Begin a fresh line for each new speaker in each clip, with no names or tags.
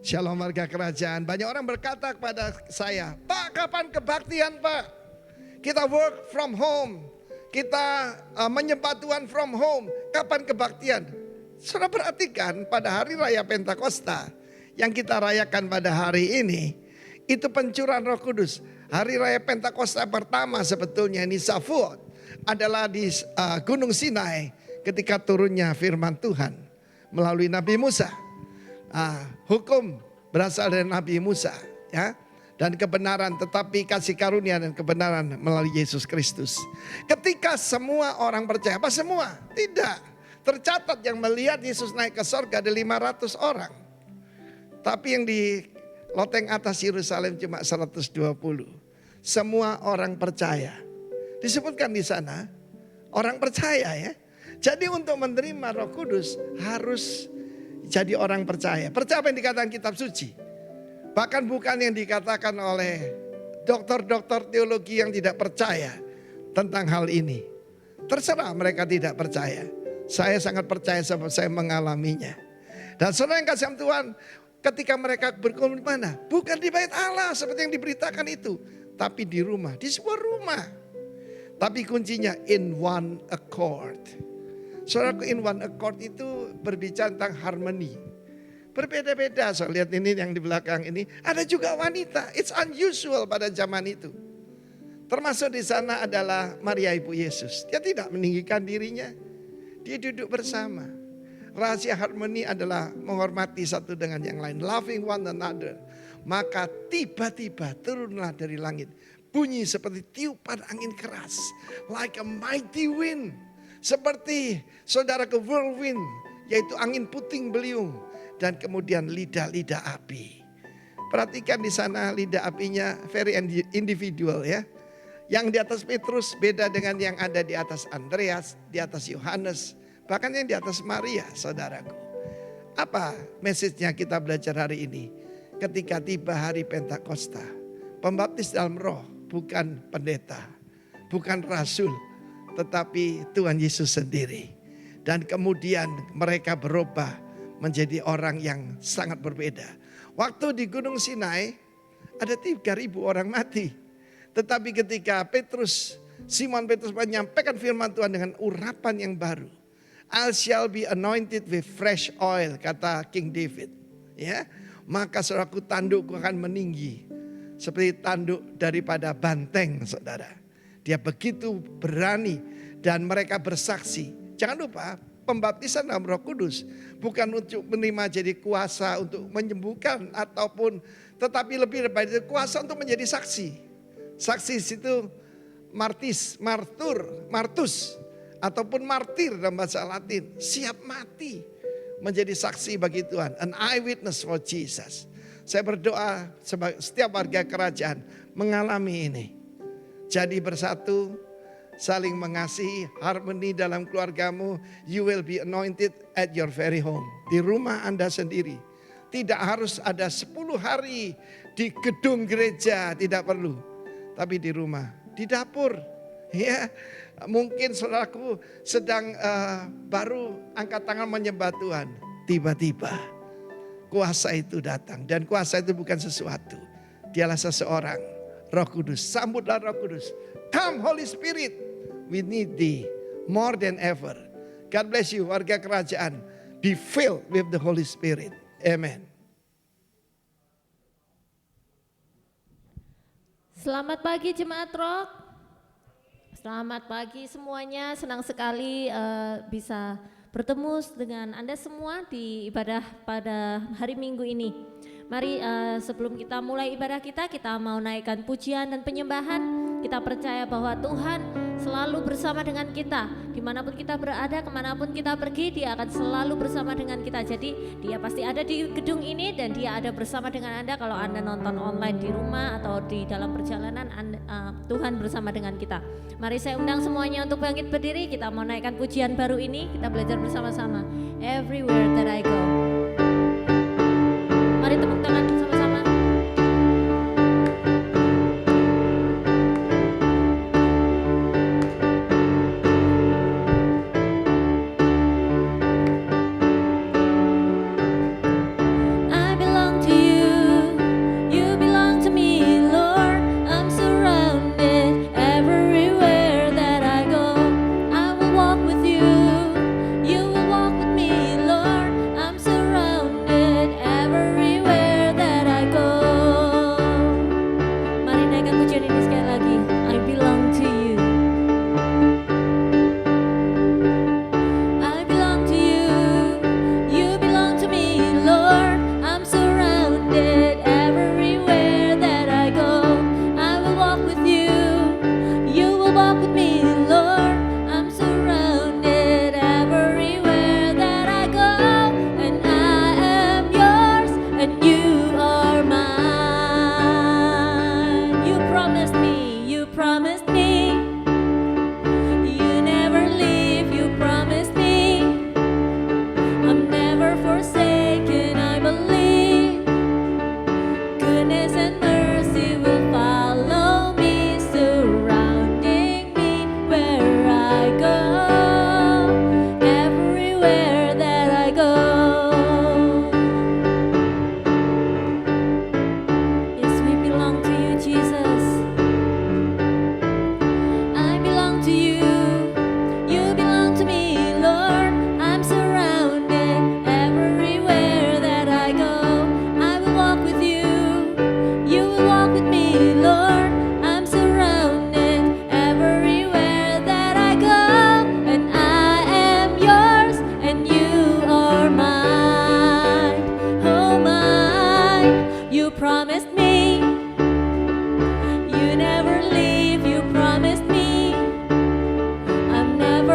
Shalom warga kerajaan. Banyak orang berkata kepada saya, Pak, kapan kebaktian Pak? Kita work from home. Kita menyembah Tuhan from home. Kapan kebaktian? Saudara perhatikan pada hari raya Pentakosta yang kita rayakan pada hari ini, itu pencurahan Roh Kudus. Hari raya Pentakosta pertama sebetulnya ini Shavuot adalah di Gunung Sinai ketika turunnya firman Tuhan melalui Nabi Musa. Hukum berasal dari Nabi Musa, ya, dan kebenaran, tetapi kasih karunia dan kebenaran melalui Yesus Kristus. Ketika semua orang percaya, apa semua? Tidak. Tercatat yang melihat Yesus naik ke sorga ada 500 orang. Tapi yang di loteng atas Yerusalem cuma 120. Semua orang percaya. Disebutkan di sana orang percaya, ya. Jadi untuk menerima Roh Kudus harus jadi orang percaya. Percaya apa yang dikatakan kitab suci. Bahkan bukan yang dikatakan oleh dokter-dokter teologi yang tidak percaya tentang hal ini. Terserah mereka tidak percaya. Saya sangat percaya sebab saya mengalaminya. Dan saudara yang kasih Tuhan, ketika mereka berkumpul di mana? Bukan di bait Allah seperti yang diberitakan itu. Tapi di rumah, di sebuah rumah. Tapi kuncinya in one accord. Saudara, in one accord itu berbicara tentang harmoni. Berbeda-beda, so lihat ini yang di belakang ini. Ada juga wanita, it's unusual pada zaman itu. Termasuk di sana adalah Maria Ibu Yesus. Dia tidak meninggikan dirinya, dia duduk bersama. Rahasia harmoni adalah menghormati satu dengan yang lain. Loving one another. Maka tiba-tiba turunlah dari langit bunyi seperti tiupan angin keras. Like a mighty wind. Seperti saudara ke whirlwind, yaitu angin puting beliung. Dan kemudian lidah-lidah api. Perhatikan di sana lidah apinya very individual ya. Yang di atas Petrus beda dengan yang ada di atas Andreas, di atas Yohanes, bahkan yang di atas Maria, saudaraku. Apa message-nya kita belajar hari ini? Ketika tiba hari Pentakosta, pembaptis dalam roh bukan pendeta, bukan rasul, tetapi Tuhan Yesus sendiri. Dan kemudian mereka berubah menjadi orang yang sangat berbeda. Waktu di Gunung Sinai ada 3.000 orang mati. Tetapi ketika Simon Petrus menyampaikan firman Tuhan dengan urapan yang baru. I shall be anointed with fresh oil, kata King David. Ya, maka saudaraku, tandukku akan meninggi seperti tanduk daripada banteng, saudara. Dia begitu berani dan mereka bersaksi. Jangan lupa, pembaptisan dalam Roh Kudus bukan untuk menerima jadi kuasa untuk menyembuhkan ataupun, tetapi lebih daripada itu kuasa untuk menjadi saksi. Saksi itu martus ataupun martir dalam bahasa Latin, siap mati menjadi saksi bagi Tuhan, an eyewitness for Jesus. Saya berdoa setiap warga kerajaan mengalami ini. Jadi bersatu, saling mengasihi, harmoni dalam keluargamu. You will be anointed at your very home. Di rumah Anda sendiri. Tidak harus ada 10 hari di gedung gereja, tidak perlu. Tapi di rumah, di dapur. Ya, mungkin saudaraku sedang baru angkat tangan menyembah Tuhan. Tiba-tiba kuasa itu datang. Dan kuasa itu bukan sesuatu. Dialah seseorang. Roh Kudus, sambutlah Roh Kudus. Come Holy Spirit. We need thee more than ever. God bless you warga kerajaan. Be filled with the Holy Spirit. Amen.
Selamat pagi Jemaat Rock. Selamat pagi semuanya. Senang sekali bisa bertemu dengan Anda semua di ibadah pada hari Minggu ini. Mari sebelum kita mulai ibadah kita mau naikkan pujian dan penyembahan. Kita percaya bahwa Tuhan selalu bersama dengan kita. Dimanapun kita berada, kemanapun kita pergi, Dia akan selalu bersama dengan kita. Jadi Dia pasti ada di gedung ini dan Dia ada bersama dengan Anda. Kalau Anda nonton online di rumah atau di dalam perjalanan, Tuhan bersama dengan kita. Mari saya undang semuanya untuk bangkit berdiri. Kita mau naikkan pujian baru ini. Kita belajar bersama-sama. Everywhere that I go. Mari tepuk tangan sama-sama.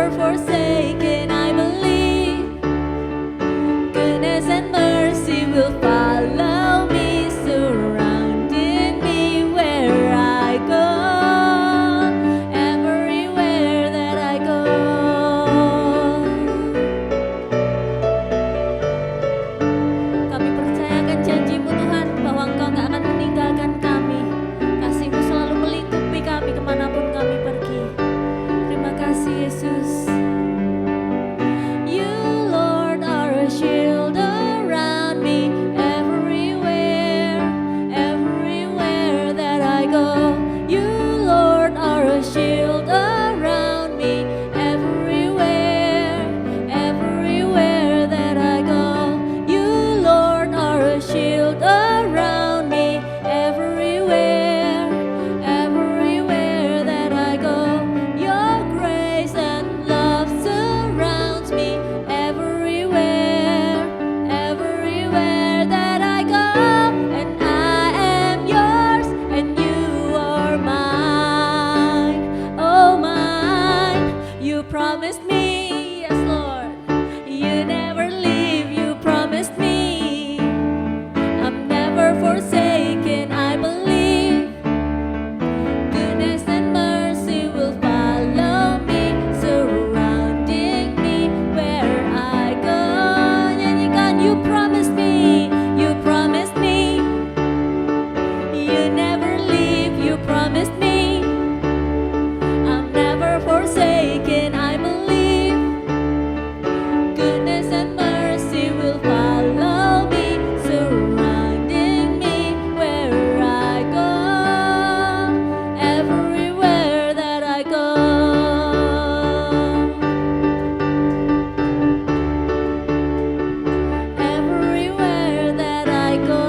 never forsaken, I believe. Goodness and mercy will follow me, surrounding me where I go, everywhere that I go. Kami percayakan janji-Mu Tuhan, bahwa Engkau gak akan meninggalkan kami. Kasih-Mu selalu melingkupi kami kemanapun kami pergi. Terima kasih Yesus. You Lord are a shield around me, everywhere, everywhere that I go. You Lord are a shield around me, everywhere, everywhere that I go. You Lord are a shield around me, everywhere, everywhere that I go. Your grace and love surrounds me, everywhere, everywhere that I go. And I am yours and you are mine, oh mine. You promised me, yes Lord, you never leave, you promised me. I'm never forsaken, I believe. Goodness and mercy will follow me, surrounding me where I go. Nyanyikan, you promised me, you promised me. You never leave, you promised me. I'm never forsaken, I believe. Goodness and mercy will follow me, surrounding me where I go, everywhere that I go. Everywhere that I go.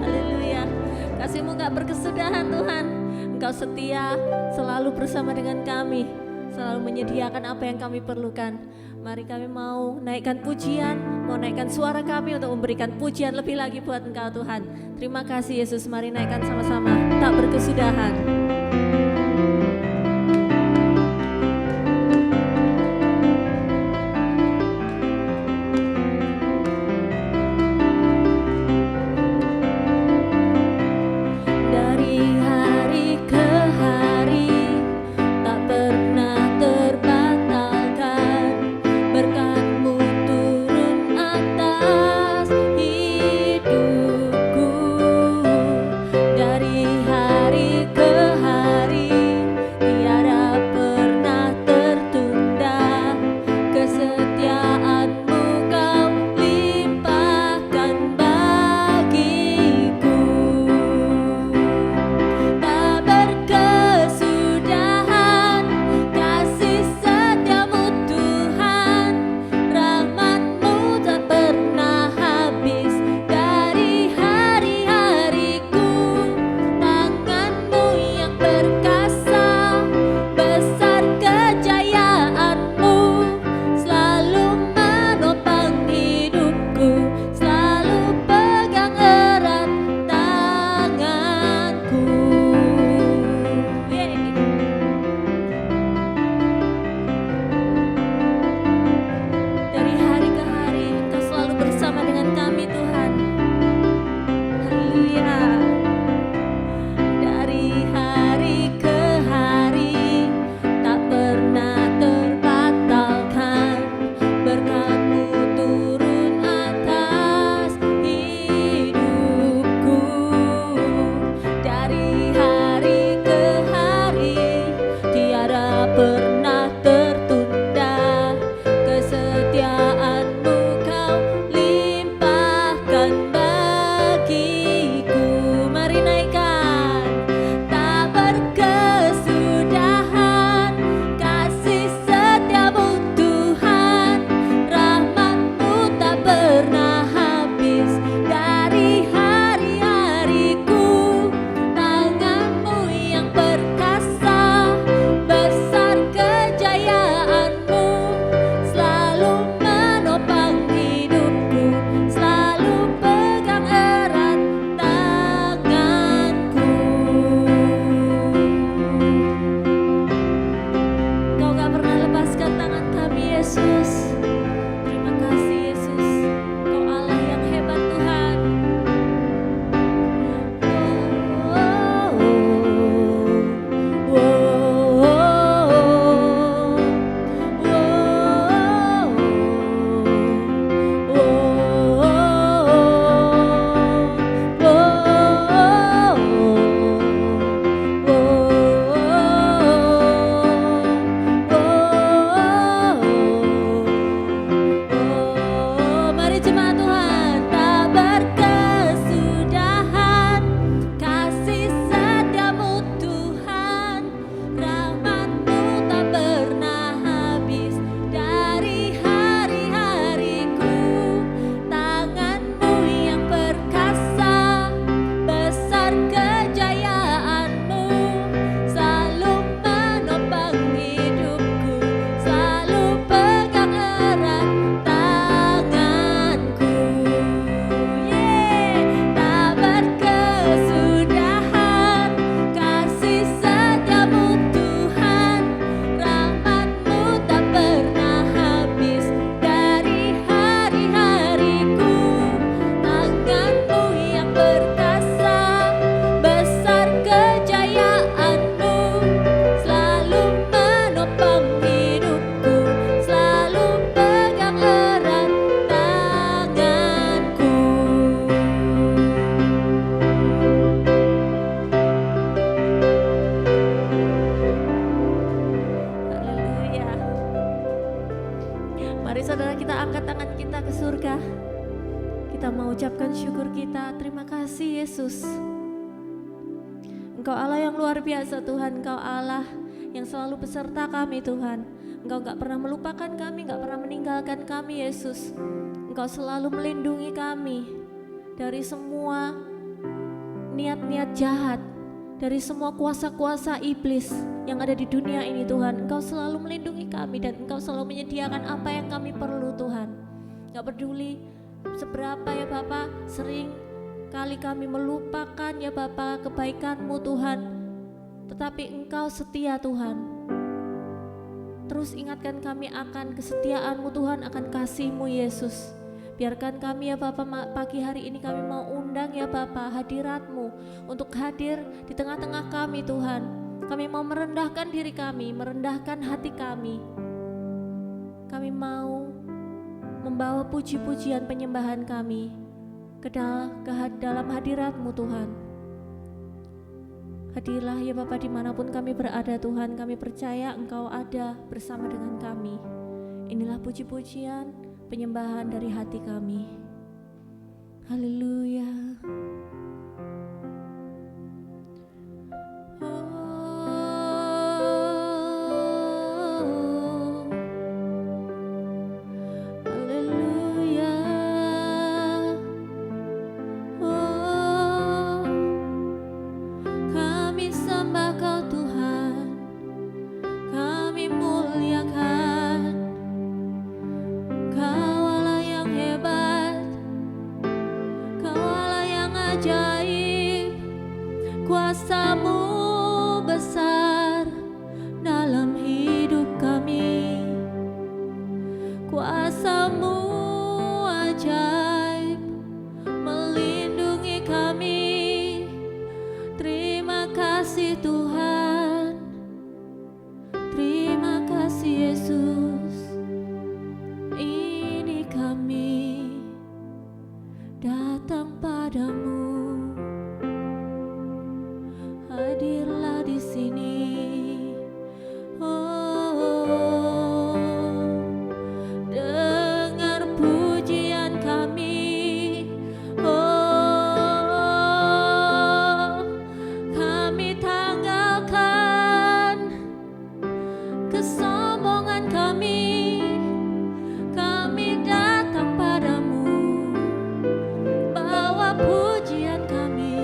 Haleluya. Kasih-Mu gak berkesudahan Tuhan. Engkau setia, selalu bersama dengan kami, selalu menyediakan apa yang kami perlukan. Mari kami mau naikkan pujian, mau naikkan suara kami untuk memberikan pujian lebih lagi buat Engkau Tuhan. Terima kasih Yesus, mari naikkan sama-sama, tak berkesudahan. Dari hari ke hari tak pernah terbatalkan, berkat-Mu turun atas hidupku. Dari hari ke hari kita angkat tangan kita ke surga. Kita mau ucapkan syukur kita. Terima kasih Yesus. Engkau Allah yang luar biasa Tuhan. Engkau Allah yang selalu beserta kami Tuhan. Engkau gak pernah melupakan kami, gak pernah meninggalkan kami Yesus. Engkau selalu melindungi kami dari semua niat-niat jahat, dari semua kuasa-kuasa iblis yang ada di dunia ini Tuhan. Engkau selalu melindungi kami dan Engkau selalu menyediakan apa yang kami perlu Tuhan. Gak peduli seberapa ya Bapa, sering kali kami melupakan ya Bapa kebaikan-Mu Tuhan, tetapi Engkau setia Tuhan. Terus ingatkan kami akan kesetiaan-Mu Tuhan, akan kasih-Mu Yesus. Biarkan kami ya Bapa, pagi hari ini kami mau undang ya Bapa hadirat-Mu untuk hadir di tengah-tengah kami Tuhan. Kami mau merendahkan diri kami, merendahkan hati kami. Kami mau membawa puji-pujian penyembahan kami ke dalam hadirat-Mu Tuhan. Hadirlah ya Bapa dimanapun kami berada Tuhan, kami percaya Engkau ada bersama dengan kami. Inilah puji-pujian penyembahan dari hati kami. Haleluya. Kuasa-Mu besar dalam hidup kami, kuasa-Mu ajaib melindungi kami. Terima kasih Tuhan, terima kasih Yesus. Ini kami datang padamu. Hadirlah di sini. Oh, dengar pujian kami. Oh, kami tanggalkan kesombongan kami. Kami datang padamu, bawa pujian kami.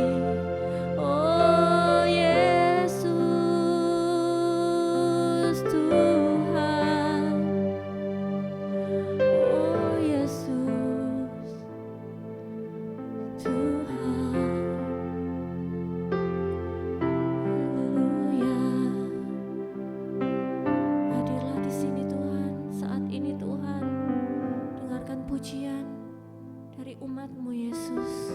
Oh Yesus Tuhan, oh Yesus Tuhan. Haleluya. Hadirlah di sini Tuhan, saat ini Tuhan. Dengarkan pujian dari umat-Mu Yesus.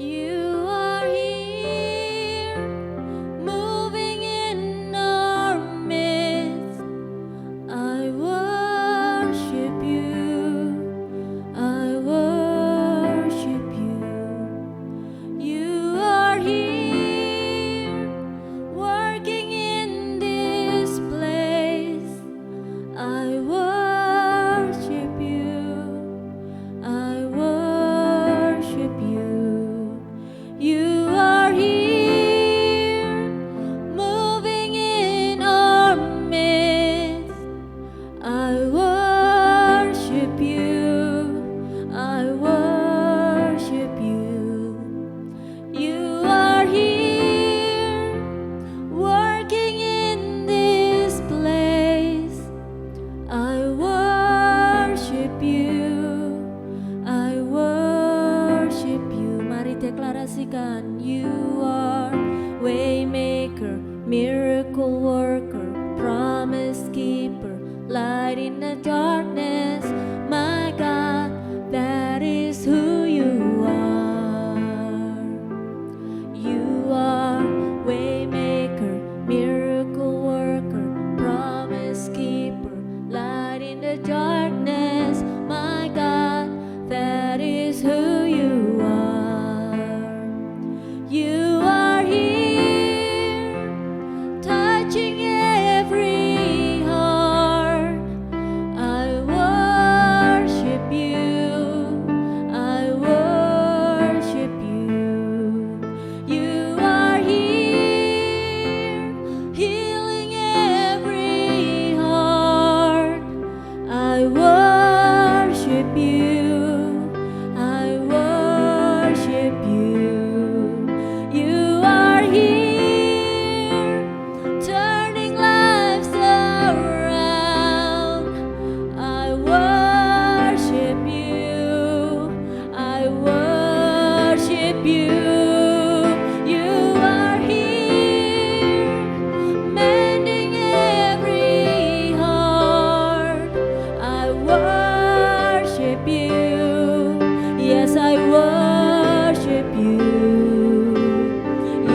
You are here, moving in our midst. I worship you, I worship you. You are here, working in this place. I worship you, I worship you. You are here, moving in our midst. I worship you, I worship you. You are here, working in this place. I worship you, I worship you. Mari deklarasikan, you are waymaker, miracle worker, promise keeper, light in the darkness. My God, that is who you are. You are waymaker, miracle worker, promise keeper, light in the darkness. My God, that is who you are. You are here, touching every heart. I worship you, I worship you. You are here, healing every heart. I worship you, I worship you. You are here, turning lives around. I worship you, I worship you. You are here, mending every heart. I worship you, yes, I worship you.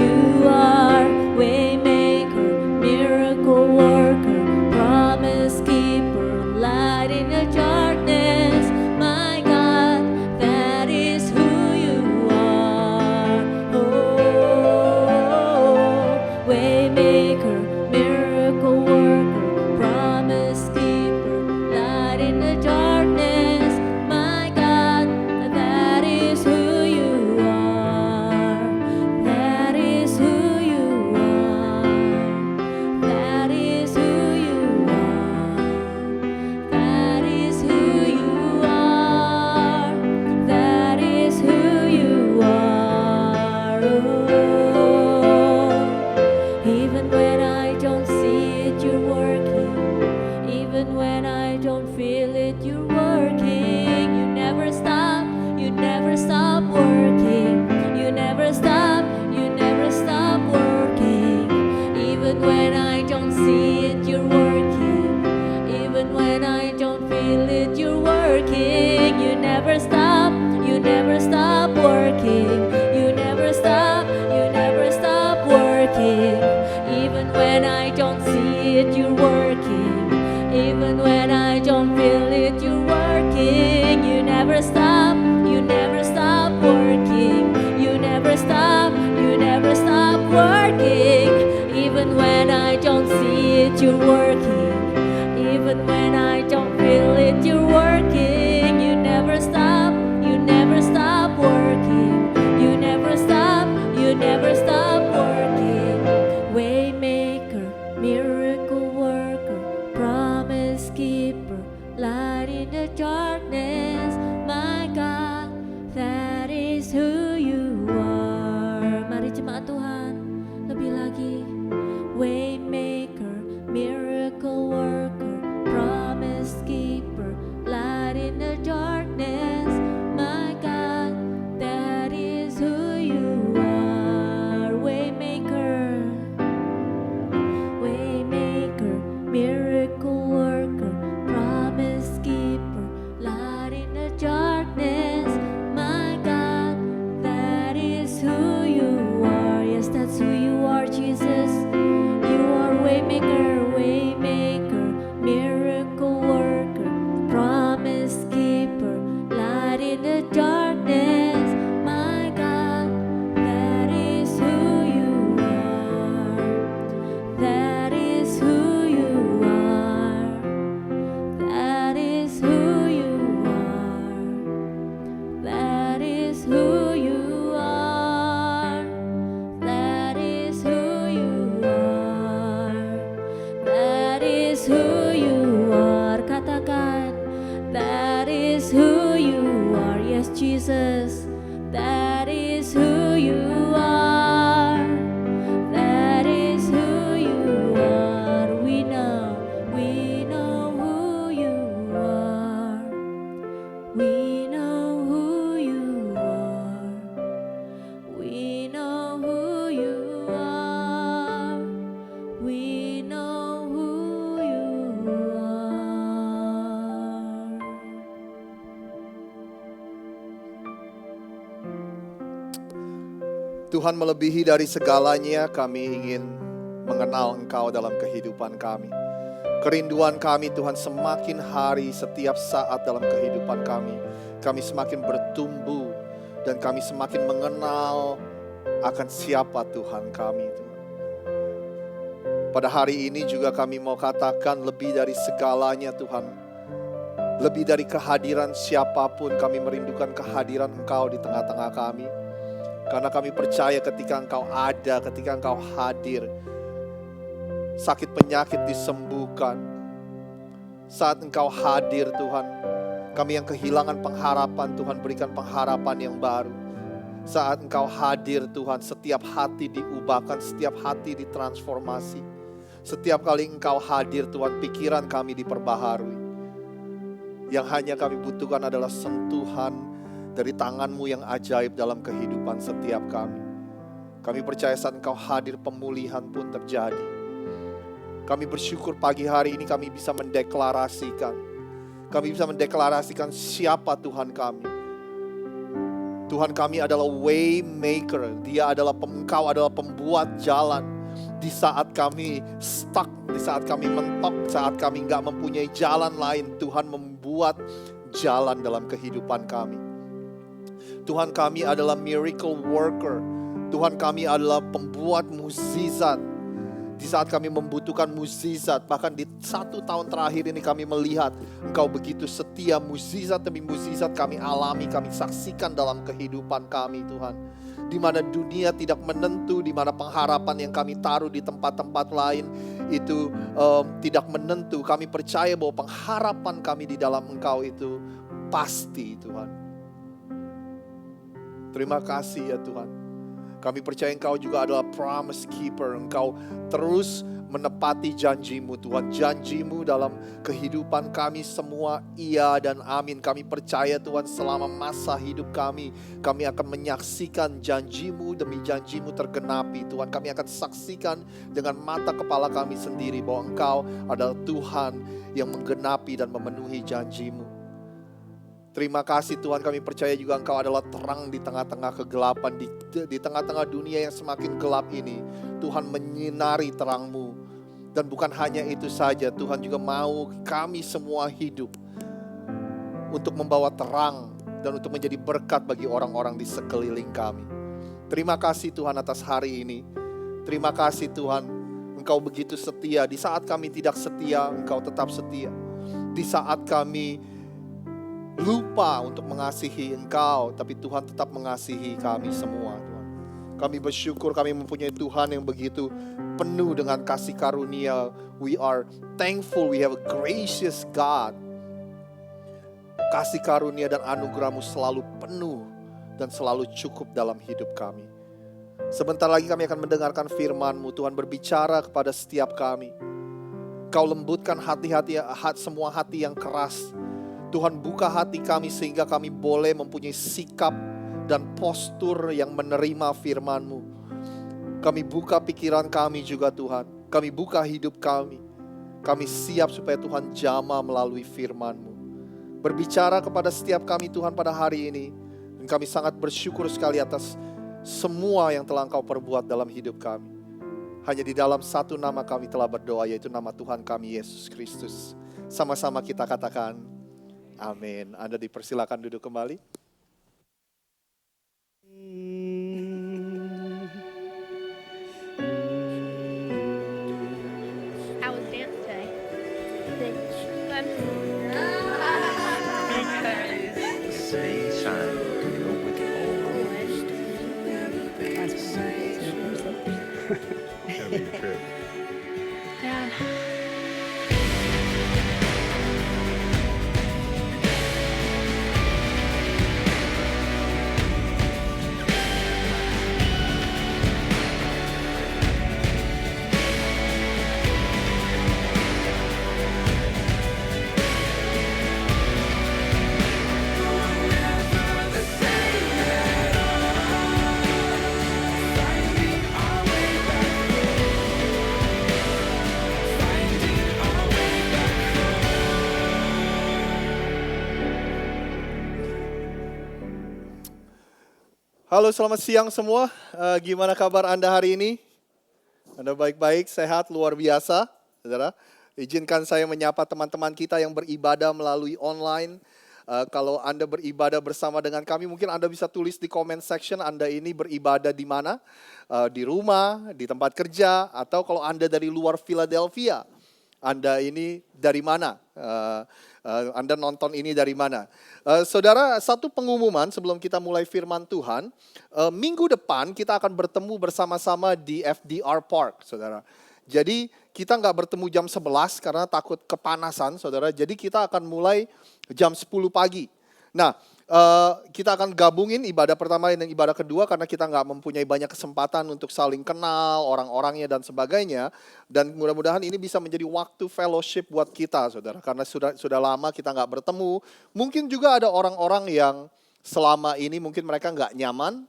You are waymaker, miracle worker, promise keeper, light in the darkness. My God, that is who you are. Oh, waymaker, miracle worker, promise keeper, light in the darkness. My God, that is who you are. That is who you are. That is who you are. That is who you are. That is who you are. Oh, even when I don't see it, you're working. Even when I don't feel it, you're working. You never stop. You never stop working. You never stop. You never stop working. Even when I don't see it, you're working. Even when I don't feel it, you're working. You never stop. You never stop working. You never stop. You never stop working. Even when I don't see it, you're working. Even when I don't feel it, you're working. You never stop. You never stop working. You never stop. You never stop working. Even when I don't see it, you're working. Even when I don't feel it, you're working. You never stop. You never stop working. You never stop. You never stop working. Waymaker, miracle worker, promise keeper, light in the darkness. My God, that is who you are. Mari jemaat Tuhan, lebih lagi. Waymaker, miracle worker, promise keeper,
Tuhan, melebihi dari segalanya, kami ingin mengenal Engkau dalam kehidupan kami. Kerinduan kami Tuhan, semakin hari setiap saat dalam kehidupan kami semakin bertumbuh dan kami semakin mengenal akan siapa Tuhan kami Tuhan. Pada hari ini juga kami mau katakan, lebih dari segalanya Tuhan, lebih dari kehadiran siapapun, kami merindukan kehadiran Engkau di tengah-tengah kami. Karena kami percaya ketika Engkau ada, ketika Engkau hadir, sakit penyakit disembuhkan. Saat Engkau hadir Tuhan, kami yang kehilangan pengharapan, Tuhan berikan pengharapan yang baru. Saat Engkau hadir Tuhan, setiap hati diubahkan, setiap hati ditransformasi. Setiap kali Engkau hadir Tuhan, pikiran kami diperbaharui. Yang hanya kami butuhkan adalah sentuhan dari tangan-Mu yang ajaib dalam kehidupan setiap kami. Kami percaya saat Engkau hadir, pemulihan pun terjadi. Kami bersyukur pagi hari ini kami bisa mendeklarasikan. Kami bisa mendeklarasikan siapa Tuhan kami. Tuhan kami adalah way maker. Engkau adalah pembuat jalan. Di saat kami stuck, di saat kami mentok, saat kami gak mempunyai jalan lain, Tuhan membuat jalan dalam kehidupan kami. Tuhan kami adalah miracle worker. Tuhan kami adalah pembuat mukjizat. Di saat kami membutuhkan mukjizat, bahkan di 1 tahun terakhir ini kami melihat Engkau begitu setia, mukjizat demi mukjizat kami alami, kami saksikan dalam kehidupan kami Tuhan. Di mana dunia tidak menentu, di mana pengharapan yang kami taruh di tempat-tempat lain itu tidak menentu. Kami percaya bahwa pengharapan kami di dalam Engkau itu pasti Tuhan. Terima kasih ya Tuhan. Kami percaya Engkau juga adalah promise keeper. Engkau terus menepati janji-Mu Tuhan. Janji-Mu dalam kehidupan kami semua iya dan amin. Kami percaya Tuhan selama masa hidup kami akan menyaksikan janji-Mu demi janji-Mu tergenapi Tuhan. Kami akan saksikan dengan mata kepala kami sendiri bahwa Engkau adalah Tuhan yang menggenapi dan memenuhi janji-Mu. Terima kasih Tuhan, kami percaya juga Engkau adalah terang di tengah-tengah kegelapan, di tengah-tengah dunia yang semakin gelap ini. Tuhan menyinari terang-Mu. Dan bukan hanya itu saja, Tuhan juga mau kami semua hidup untuk membawa terang dan untuk menjadi berkat bagi orang-orang di sekeliling kami. Terima kasih Tuhan atas hari ini. Terima kasih Tuhan, Engkau begitu setia. Di saat kami tidak setia, Engkau tetap setia. Di saat kami lupa untuk mengasihi Engkau, tapi Tuhan tetap mengasihi kami semua Tuhan. Kami bersyukur kami mempunyai Tuhan yang begitu penuh dengan kasih karunia. We are thankful we have a gracious God. Kasih karunia dan anugerah-Mu selalu penuh dan selalu cukup dalam hidup kami. Sebentar lagi kami akan mendengarkan firman-Mu. Tuhan berbicara kepada setiap kami. Kau lembutkan semua hati yang keras. Tuhan buka hati kami sehingga kami boleh mempunyai sikap dan postur yang menerima firman-Mu. Kami buka pikiran kami juga Tuhan. Kami buka hidup kami. Kami siap supaya Tuhan jamah melalui firman-Mu. Berbicara kepada setiap kami Tuhan pada hari ini. Dan kami sangat bersyukur sekali atas semua yang telah Engkau perbuat dalam hidup kami. Hanya di dalam satu nama kami telah berdoa, yaitu nama Tuhan kami Yesus Kristus. Sama-sama kita katakan amin. Anda dipersilakan duduk kembali.
How was dance day?
Sunshine, with That'll be your trip.
Yeah.
Halo, selamat siang semua. Gimana kabar Anda hari ini? Anda baik-baik, sehat, luar biasa, saudara. Izinkan saya menyapa teman-teman kita yang beribadah melalui online. Kalau Anda beribadah bersama dengan kami, mungkin Anda bisa tulis di comment section Anda ini beribadah di mana? Di rumah, di tempat kerja, atau kalau Anda dari luar Philadelphia, Anda ini dari mana? Anda nonton ini dari mana? Saudara, satu pengumuman sebelum kita mulai firman Tuhan. Minggu depan kita akan bertemu bersama-sama di FDR Park, saudara. Jadi kita nggak bertemu jam 11 karena takut kepanasan, saudara. Jadi kita akan mulai jam 10 pagi. Nah, kita akan gabungin ibadah pertama dan ibadah kedua karena kita nggak mempunyai banyak kesempatan untuk saling kenal orang-orangnya dan sebagainya. Dan mudah-mudahan ini bisa menjadi waktu fellowship buat kita, saudara. Karena sudah lama kita nggak bertemu. Mungkin juga ada orang-orang yang selama ini mungkin mereka nggak nyaman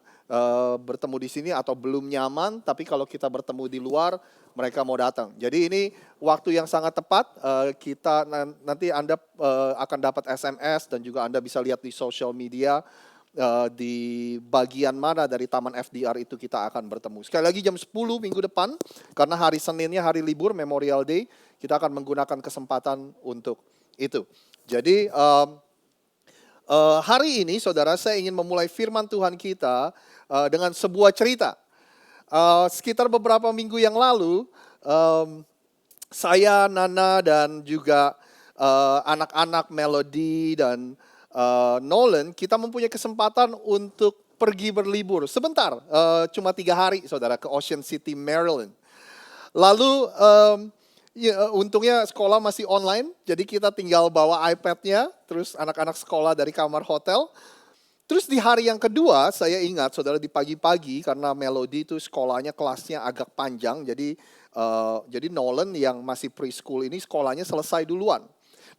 bertemu di sini atau belum nyaman. Tapi kalau kita bertemu di luar, mereka mau datang. Jadi ini waktu yang sangat tepat. Kita nanti Anda akan dapat SMS dan juga Anda bisa lihat di social media di bagian mana dari Taman FDR itu kita akan bertemu. Sekali lagi jam 10 minggu depan, karena hari Seninnya hari libur Memorial Day, kita akan menggunakan kesempatan untuk itu. Jadi hari ini saudara, saya ingin memulai firman Tuhan kita dengan sebuah cerita. Sekitar beberapa minggu yang lalu, saya, Nana, dan juga anak-anak Melody dan Nolan, kita mempunyai kesempatan untuk pergi berlibur sebentar, cuma 3 hari, saudara, ke Ocean City, Maryland. Lalu, untungnya sekolah masih online, jadi kita tinggal bawa iPad-nya, terus anak-anak sekolah dari kamar hotel. Terus di hari yang kedua, saya ingat saudara di pagi-pagi karena Melody itu sekolahnya kelasnya agak panjang. Jadi Nolan yang masih preschool ini sekolahnya selesai duluan.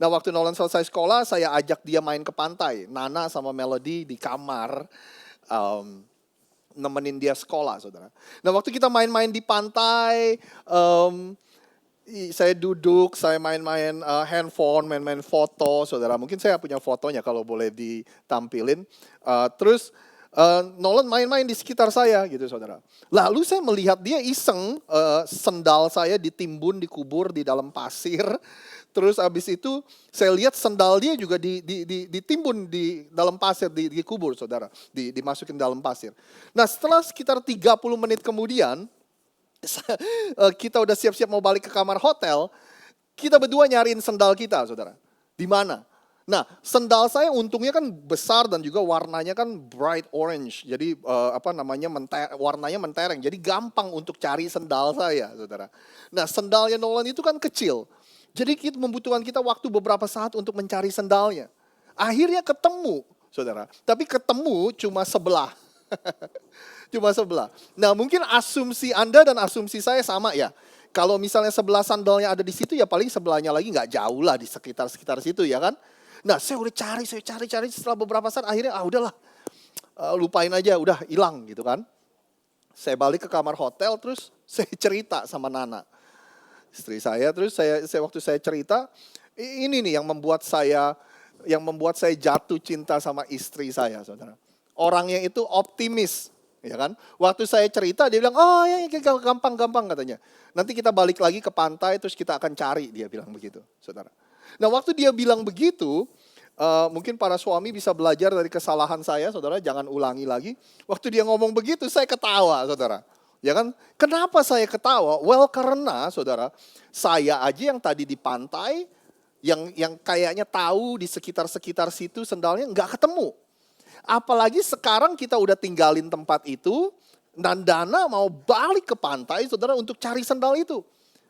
Nah waktu Nolan selesai sekolah, saya ajak dia main ke pantai. Nana sama Melody di kamar nemenin dia sekolah, saudara. Nah waktu kita main-main di pantai, saya duduk, saya main-main handphone, main-main foto, saudara. Mungkin saya punya fotonya kalau boleh ditampilin. Terus Nolan main-main di sekitar saya gitu, saudara. Lalu saya melihat dia iseng sendal saya ditimbun, dikubur di dalam pasir. Terus abis itu saya lihat sendal dia juga ditimbun di dalam pasir, dikubur, saudara. Dimasukin dalam pasir. Nah setelah sekitar 30 menit kemudian, kita udah siap-siap mau balik ke kamar hotel, kita berdua nyariin sendal kita, saudara. Di mana? Nah, sendal saya untungnya kan besar dan juga warnanya kan bright orange. Jadi warnanya mentereng. Jadi gampang untuk cari sendal saya, saudara. Nah, sendalnya Nolan itu kan kecil. Jadi membutuhkan kita waktu beberapa saat untuk mencari sendalnya. Akhirnya ketemu, saudara. Tapi ketemu cuma sebelah. Cuma sebelah. Nah mungkin asumsi Anda dan asumsi saya sama ya. Kalau misalnya sebelah sandalnya ada di situ ya paling sebelahnya lagi nggak jauh lah di sekitar situ ya kan. Nah saya udah cari setelah beberapa saat akhirnya udahlah lupain aja udah hilang gitu kan. Saya balik ke kamar hotel terus saya cerita sama Nana. Istri saya terus saya waktu saya cerita ini nih yang membuat saya jatuh cinta sama istri saya, saudara. Orangnya itu optimis, ya kan? Waktu saya cerita dia bilang, oh ya gampang katanya. Nanti kita balik lagi ke pantai terus kita akan cari, dia bilang begitu, saudara. Nah waktu dia bilang begitu, mungkin para suami bisa belajar dari kesalahan saya, saudara, jangan ulangi lagi. Waktu dia ngomong begitu saya ketawa, saudara. Ya kan? Kenapa saya ketawa? Well karena, saudara, saya aja yang tadi di pantai, yang kayaknya tahu di sekitar situ sendalnya nggak ketemu. Apalagi sekarang kita udah tinggalin tempat itu, dan Dana mau balik ke pantai, saudara, untuk cari sendal itu.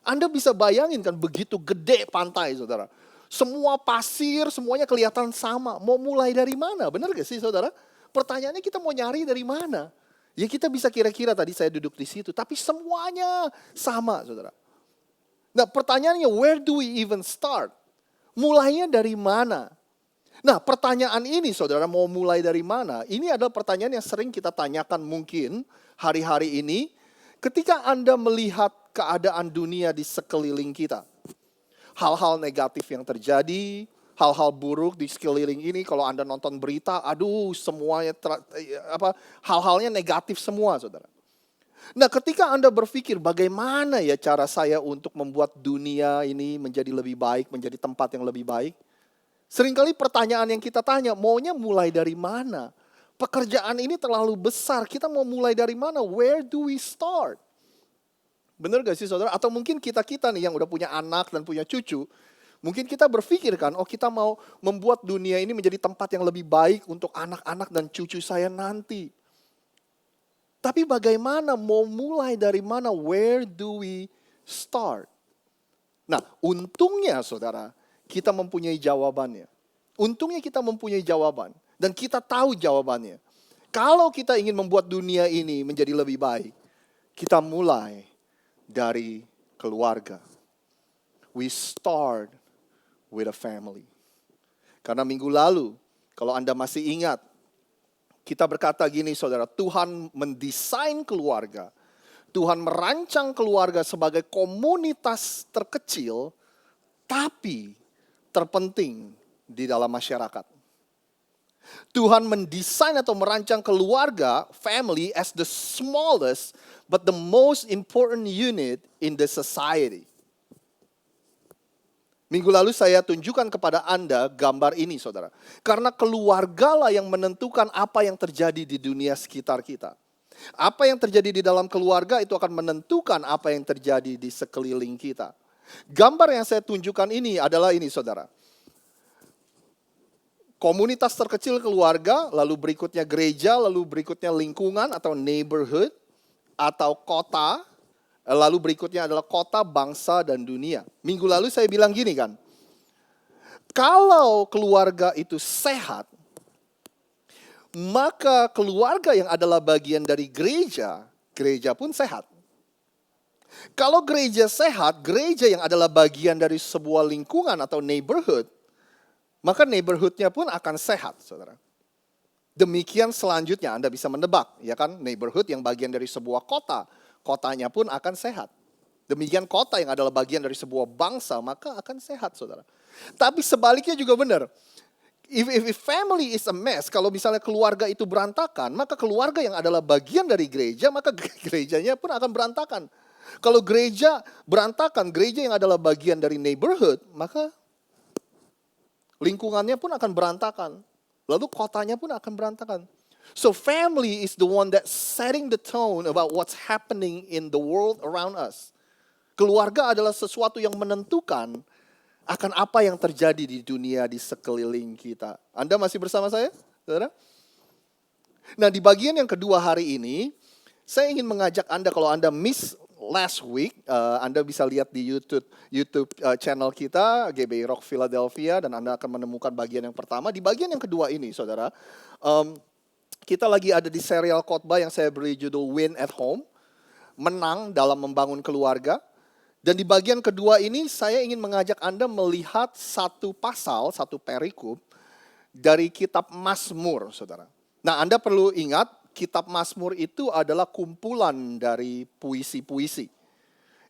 Anda bisa bayangin kan begitu gede pantai, saudara. Semua pasir, semuanya kelihatan sama. Mau mulai dari mana? Benar gak sih, saudara? Pertanyaannya kita mau nyari dari mana? Ya kita bisa kira-kira tadi saya duduk di situ, tapi semuanya sama, saudara. Nah pertanyaannya, where do we even start? Mulainya dari mana? Nah pertanyaan ini saudara mau mulai dari mana? Ini adalah pertanyaan yang sering kita tanyakan mungkin hari-hari ini ketika Anda melihat keadaan dunia di sekeliling kita. Hal-hal negatif yang terjadi, hal-hal buruk di sekeliling ini. Kalau Anda nonton berita, aduh semuanya hal-halnya negatif semua, saudara. Nah, ketika Anda berpikir bagaimana ya cara saya untuk membuat dunia ini menjadi lebih baik, menjadi tempat yang lebih baik. Seringkali pertanyaan yang kita tanya, maunya mulai dari mana? Pekerjaan ini terlalu besar, kita mau mulai dari mana? Where do we start? Benar gak sih saudara? Atau mungkin kita-kita nih yang udah punya anak dan punya cucu, mungkin kita berpikir kan, oh kita mau membuat dunia ini menjadi tempat yang lebih baik untuk anak-anak dan cucu saya nanti. Tapi bagaimana, mau mulai dari mana? Where do we start? Nah, untungnya saudara, kita mempunyai jawabannya. Untungnya kita mempunyai jawaban. Dan kita tahu jawabannya. Kalau kita ingin membuat dunia ini menjadi lebih baik, kita mulai dari keluarga. We start with a family. Karena minggu lalu, kalau Anda masih ingat, kita berkata gini saudara, Tuhan mendesain keluarga. Tuhan merancang keluarga sebagai komunitas terkecil, tapi terpenting di dalam masyarakat. Tuhan mendesain atau merancang keluarga, family, as the smallest but the most important unit in the society. Minggu lalu saya tunjukkan kepada Anda gambar ini saudara. Karena keluargalah yang menentukan apa yang terjadi di dunia sekitar kita. Apa yang terjadi di dalam keluarga itu akan menentukan apa yang terjadi di sekeliling kita. Gambar yang saya tunjukkan ini adalah ini saudara. Komunitas terkecil keluarga, lalu berikutnya gereja, lalu berikutnya lingkungan atau neighborhood, atau kota, lalu berikutnya adalah kota, bangsa, dan dunia. Minggu lalu saya bilang gini kan, kalau keluarga itu sehat, maka keluarga yang adalah bagian dari gereja, gereja pun sehat. Kalau gereja sehat, gereja yang adalah bagian dari sebuah lingkungan atau neighborhood, maka neighborhoodnya pun akan sehat, saudara. Demikian selanjutnya Anda bisa menebak, ya kan? Neighborhood yang bagian dari sebuah kota, kotanya pun akan sehat. Demikian kota yang adalah bagian dari sebuah bangsa, maka akan sehat, saudara. Tapi sebaliknya juga benar. If family is a mess, kalau misalnya keluarga itu berantakan, maka keluarga yang adalah bagian dari gereja, maka gerejanya pun akan berantakan. Kalau gereja berantakan, gereja yang adalah bagian dari neighborhood, maka lingkungannya pun akan berantakan. Lalu kotanya pun akan berantakan. So family is the one that setting the tone about what's happening in the world around us. Keluarga adalah sesuatu yang menentukan akan apa yang terjadi di dunia di sekeliling kita. Anda masih bersama saya, saudara? Nah, di bagian yang kedua hari ini, saya ingin mengajak Anda, kalau Anda miss last week, Anda bisa lihat di YouTube channel kita, GBI Rock Philadelphia, dan Anda akan menemukan bagian yang pertama. Di bagian yang kedua ini, saudara, kita lagi ada di serial khotbah yang saya beri judul Win at Home, menang dalam membangun keluarga. Dan di bagian kedua ini, saya ingin mengajak Anda melihat satu pasal, satu perikop dari kitab Mazmur, saudara. Nah, Anda perlu ingat, kitab Mazmur itu adalah kumpulan dari puisi-puisi.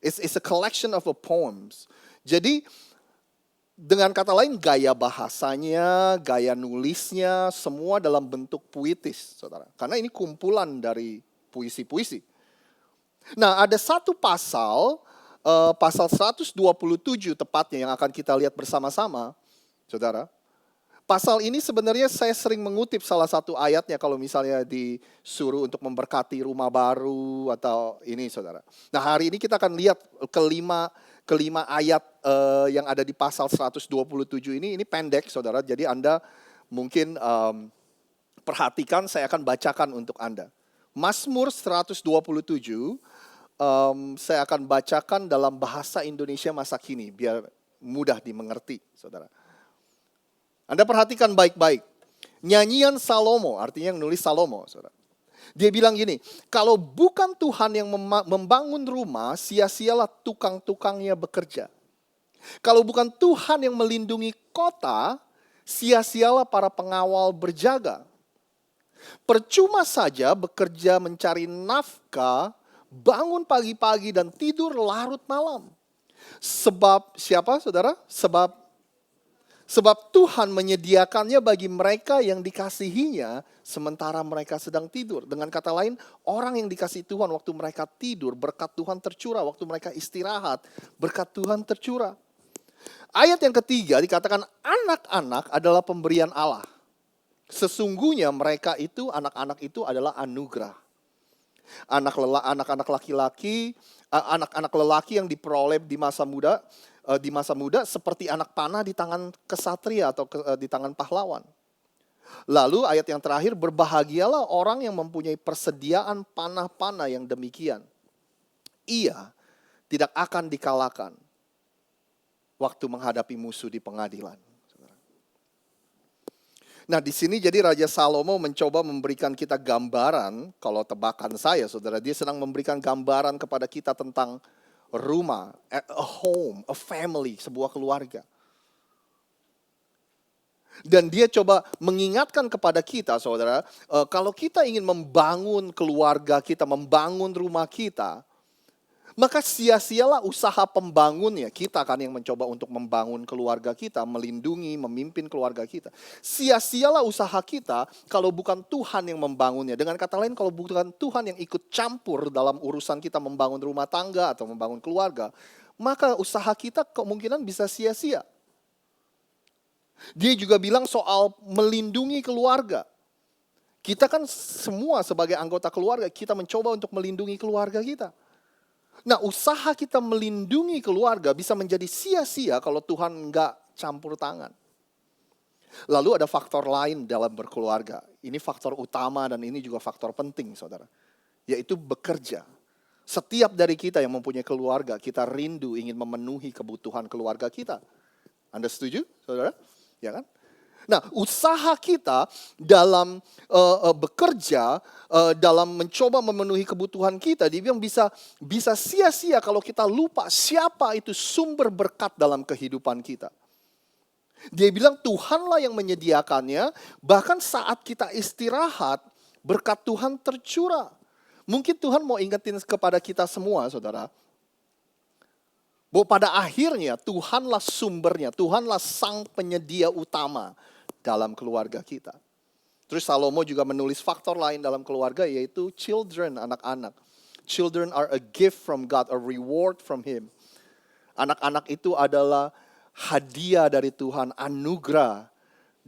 It's a collection of poems. Jadi dengan kata lain gaya bahasanya, gaya nulisnya semua dalam bentuk puitis, saudara. Karena ini kumpulan dari puisi-puisi. Nah, ada satu pasal, pasal 127 tepatnya yang akan kita lihat bersama-sama, saudara. Pasal ini sebenarnya saya sering mengutip salah satu ayatnya kalau misalnya disuruh untuk memberkati rumah baru atau ini, saudara. Nah, hari ini kita akan lihat kelima ayat yang ada di pasal 127 ini pendek, saudara. Jadi Anda mungkin perhatikan, saya akan bacakan untuk Anda. Mazmur 127, saya akan bacakan dalam bahasa Indonesia masa kini biar mudah dimengerti, saudara. Anda perhatikan baik-baik. Nyanyian Salomo, artinya yang nulis Salomo, saudara. Dia bilang gini, kalau bukan Tuhan yang membangun rumah, sia-sialah tukang-tukangnya bekerja. Kalau bukan Tuhan yang melindungi kota, sia-sialah para pengawal berjaga. Percuma saja bekerja mencari nafkah, bangun pagi-pagi dan tidur larut malam. Sebab siapa, saudara? Sebab Tuhan menyediakannya bagi mereka yang dikasihinya sementara mereka sedang tidur. Dengan kata lain, orang yang dikasihi Tuhan waktu mereka tidur, berkat Tuhan tercurah. Waktu mereka istirahat, berkat Tuhan tercurah. Ayat yang ketiga dikatakan anak-anak adalah pemberian Allah. Sesungguhnya mereka itu, anak-anak itu adalah anugerah. Anak-anak laki-laki, anak-anak lelaki yang diperoleh di masa muda seperti anak panah di tangan kesatria atau di tangan pahlawan. Lalu ayat yang terakhir, berbahagialah orang yang mempunyai persediaan panah-panah yang demikian. Ia tidak akan dikalahkan waktu menghadapi musuh di pengadilan. Nah, di sini jadi Raja Salomo mencoba memberikan kita gambaran, kalau tebakan saya saudara, dia sedang memberikan gambaran kepada kita tentang rumah, a home, a family, sebuah keluarga. Dan dia coba mengingatkan kepada kita saudara, kalau kita ingin membangun keluarga kita, membangun rumah kita, maka sia-sialah usaha pembangunnya. Kita kan yang mencoba untuk membangun keluarga kita, melindungi, memimpin keluarga kita. Sia-sialah usaha kita kalau bukan Tuhan yang membangunnya. Dengan kata lain, kalau bukan Tuhan yang ikut campur dalam urusan kita membangun rumah tangga atau membangun keluarga, maka usaha kita kemungkinan bisa sia-sia. Dia juga bilang soal melindungi keluarga. Kita kan semua sebagai anggota keluarga, kita mencoba untuk melindungi keluarga kita. Nah, usaha kita melindungi keluarga bisa menjadi sia-sia kalau Tuhan nggak campur tangan. Lalu ada faktor lain dalam berkeluarga. Ini faktor utama dan ini juga faktor penting, saudara. Yaitu bekerja. Setiap dari kita yang mempunyai keluarga, kita rindu ingin memenuhi kebutuhan keluarga kita. Anda setuju, saudara? Ya kan? Nah, usaha kita dalam bekerja, dalam mencoba memenuhi kebutuhan kita, dia bilang bisa sia-sia kalau kita lupa siapa itu sumber berkat dalam kehidupan kita. Dia bilang Tuhanlah yang menyediakannya, bahkan saat kita istirahat, berkat Tuhan tercurah. Mungkin Tuhan mau ingetin kepada kita semua, saudara, bahwa pada akhirnya Tuhanlah sumbernya, Tuhanlah sang penyedia utama dalam keluarga kita. Terus Salomo juga menulis faktor lain dalam keluarga, yaitu children, anak-anak. Children are a gift from God, a reward from Him. Anak-anak itu adalah hadiah dari Tuhan, anugerah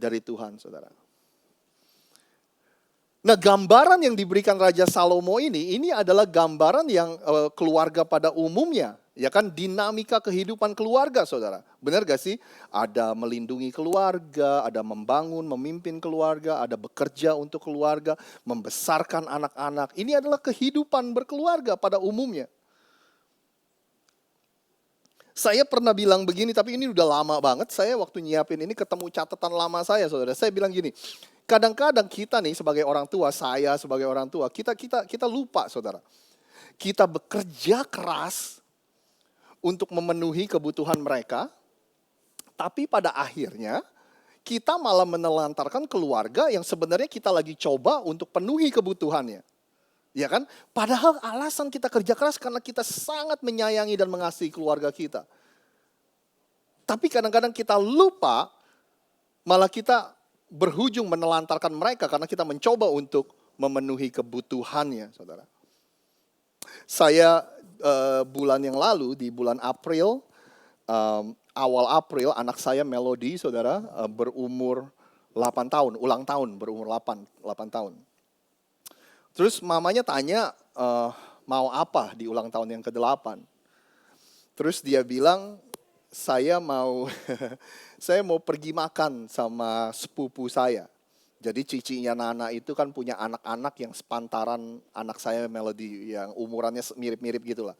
dari Tuhan, saudara. Nah, gambaran yang diberikan Raja Salomo ini adalah gambaran yang keluarga pada umumnya. Ya kan, dinamika kehidupan keluarga, saudara. Benar gak sih? Ada melindungi keluarga, ada membangun, memimpin keluarga, ada bekerja untuk keluarga, membesarkan anak-anak. Ini adalah kehidupan berkeluarga pada umumnya. Saya pernah bilang begini, tapi ini udah lama banget. Saya waktu nyiapin ini ketemu catatan lama saya, saudara. Saya bilang gini, kadang-kadang kita nih sebagai orang tua, saya sebagai orang tua, kita lupa, saudara. Kita bekerja keras untuk memenuhi kebutuhan mereka, tapi pada akhirnya kita malah menelantarkan keluarga yang sebenarnya kita lagi coba untuk penuhi kebutuhannya. Ya kan? Padahal alasan kita kerja keras karena kita sangat menyayangi dan mengasihi keluarga kita. Tapi kadang-kadang kita lupa, malah kita berujung menelantarkan mereka karena kita mencoba untuk memenuhi kebutuhannya, saudara. Saya bulan yang lalu, di bulan April, awal April, anak saya Melody, saudara, berumur 8 tahun, ulang tahun, berumur 8 tahun. Terus mamanya tanya, mau apa di ulang tahun yang ke-8? Terus dia bilang, saya mau pergi makan sama sepupu saya. Jadi cicinya Nana itu kan punya anak-anak yang sepantaran anak saya Melody, yang umurannya mirip-mirip gitulah.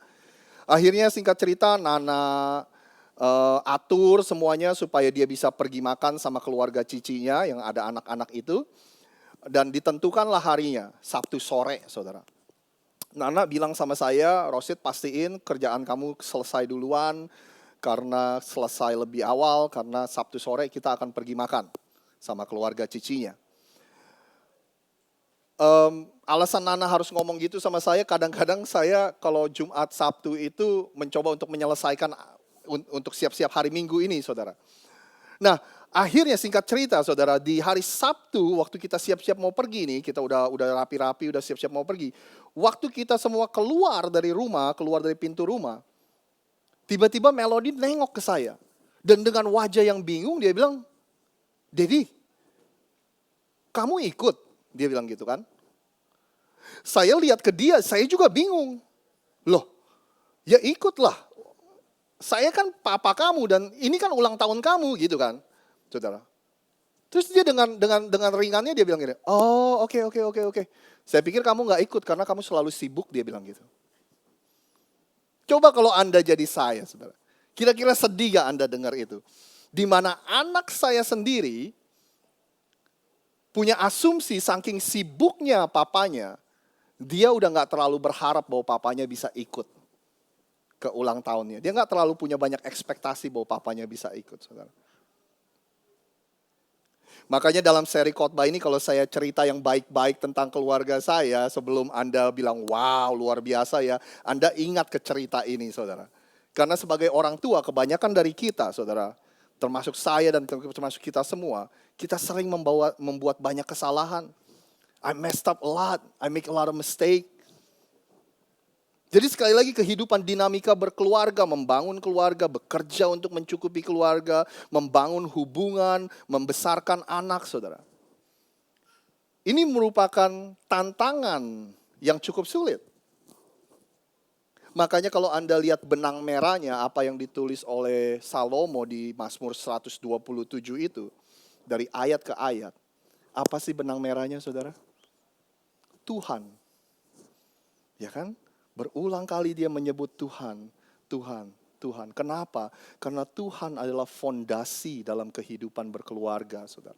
Akhirnya singkat cerita Nana atur semuanya supaya dia bisa pergi makan sama keluarga cicinya yang ada anak-anak itu. Dan ditentukanlah harinya, Sabtu sore, saudara. Nana bilang sama saya, Rosid pastiin kerjaan kamu selesai duluan, karena selesai lebih awal, karena Sabtu sore kita akan pergi makan sama keluarga cicinya. Alasan Nana harus ngomong gitu sama saya, kadang-kadang saya kalau Jumat Sabtu itu mencoba untuk menyelesaikan untuk siap-siap hari Minggu ini, saudara. Nah, akhirnya singkat cerita saudara, di hari Sabtu waktu kita siap-siap mau pergi nih, kita udah rapi-rapi, udah siap-siap mau pergi. Waktu kita semua keluar dari rumah, keluar dari pintu rumah, tiba-tiba Melody nengok ke saya. Dan dengan wajah yang bingung dia bilang, Dedi, kamu ikut? Dia bilang gitu kan. Saya lihat ke dia, saya juga bingung. Loh, ya ikutlah. Saya kan papa kamu dan ini kan ulang tahun kamu gitu kan, saudara. Terus dia dengan ringannya dia bilang gini, oh oke. Saya pikir kamu nggak ikut karena kamu selalu sibuk, dia bilang gitu. Coba kalau Anda jadi saya, saudara. Kira-kira sedih gak Anda dengar itu? Di mana anak saya sendiri punya asumsi saking sibuknya papanya, dia udah gak terlalu berharap bahwa papanya bisa ikut ke ulang tahunnya. Dia gak terlalu punya banyak ekspektasi bahwa papanya bisa ikut, saudara. Makanya dalam seri khotbah ini kalau saya cerita yang baik-baik tentang keluarga saya, sebelum Anda bilang, wow luar biasa ya, Anda ingat ke cerita ini, saudara. Karena sebagai orang tua, kebanyakan dari kita, saudara, termasuk saya dan termasuk kita semua, kita sering membuat banyak kesalahan. I messed up a lot, I make a lot of mistake. Jadi sekali lagi kehidupan dinamika berkeluarga, membangun keluarga, bekerja untuk mencukupi keluarga, membangun hubungan, membesarkan anak, saudara. Ini merupakan tantangan yang cukup sulit. Makanya kalau Anda lihat benang merahnya apa yang ditulis oleh Salomo di Mazmur 127 itu, dari ayat ke ayat, apa sih benang merahnya, saudara? Tuhan. Ya kan? Berulang kali dia menyebut Tuhan, Tuhan, Tuhan. Kenapa? Karena Tuhan adalah fondasi dalam kehidupan berkeluarga, saudara.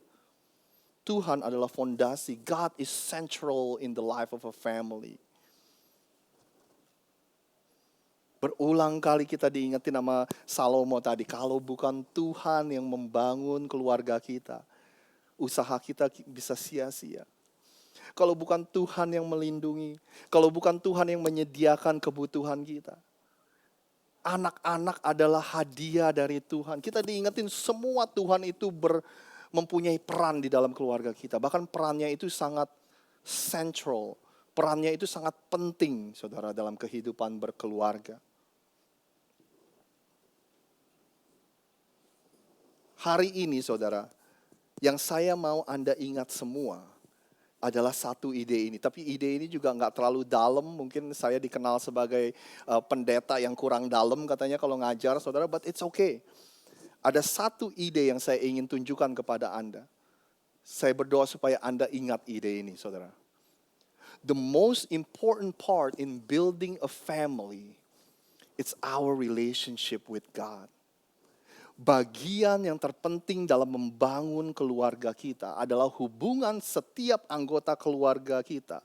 Tuhan adalah fondasi. God is central in the life of a family. Berulang kali kita diingetin sama Salomo tadi, kalau bukan Tuhan yang membangun keluarga kita, usaha kita bisa sia-sia. Kalau bukan Tuhan yang melindungi, kalau bukan Tuhan yang menyediakan kebutuhan kita. Anak-anak adalah hadiah dari Tuhan. Kita diingetin semua Tuhan itu mempunyai peran di dalam keluarga kita. Bahkan perannya itu sangat central. Perannya itu sangat penting, saudara, dalam kehidupan berkeluarga. Hari ini, saudara, yang saya mau Anda ingat semua adalah satu ide ini. Tapi ide ini juga nggak terlalu dalam. Mungkin saya dikenal sebagai pendeta yang kurang dalam katanya kalau ngajar, saudara. But it's okay. Ada satu ide yang saya ingin tunjukkan kepada Anda. Saya berdoa supaya Anda ingat ide ini, saudara. The most important part in building a family, it's our relationship with God. Bagian yang terpenting dalam membangun keluarga kita adalah hubungan setiap anggota keluarga kita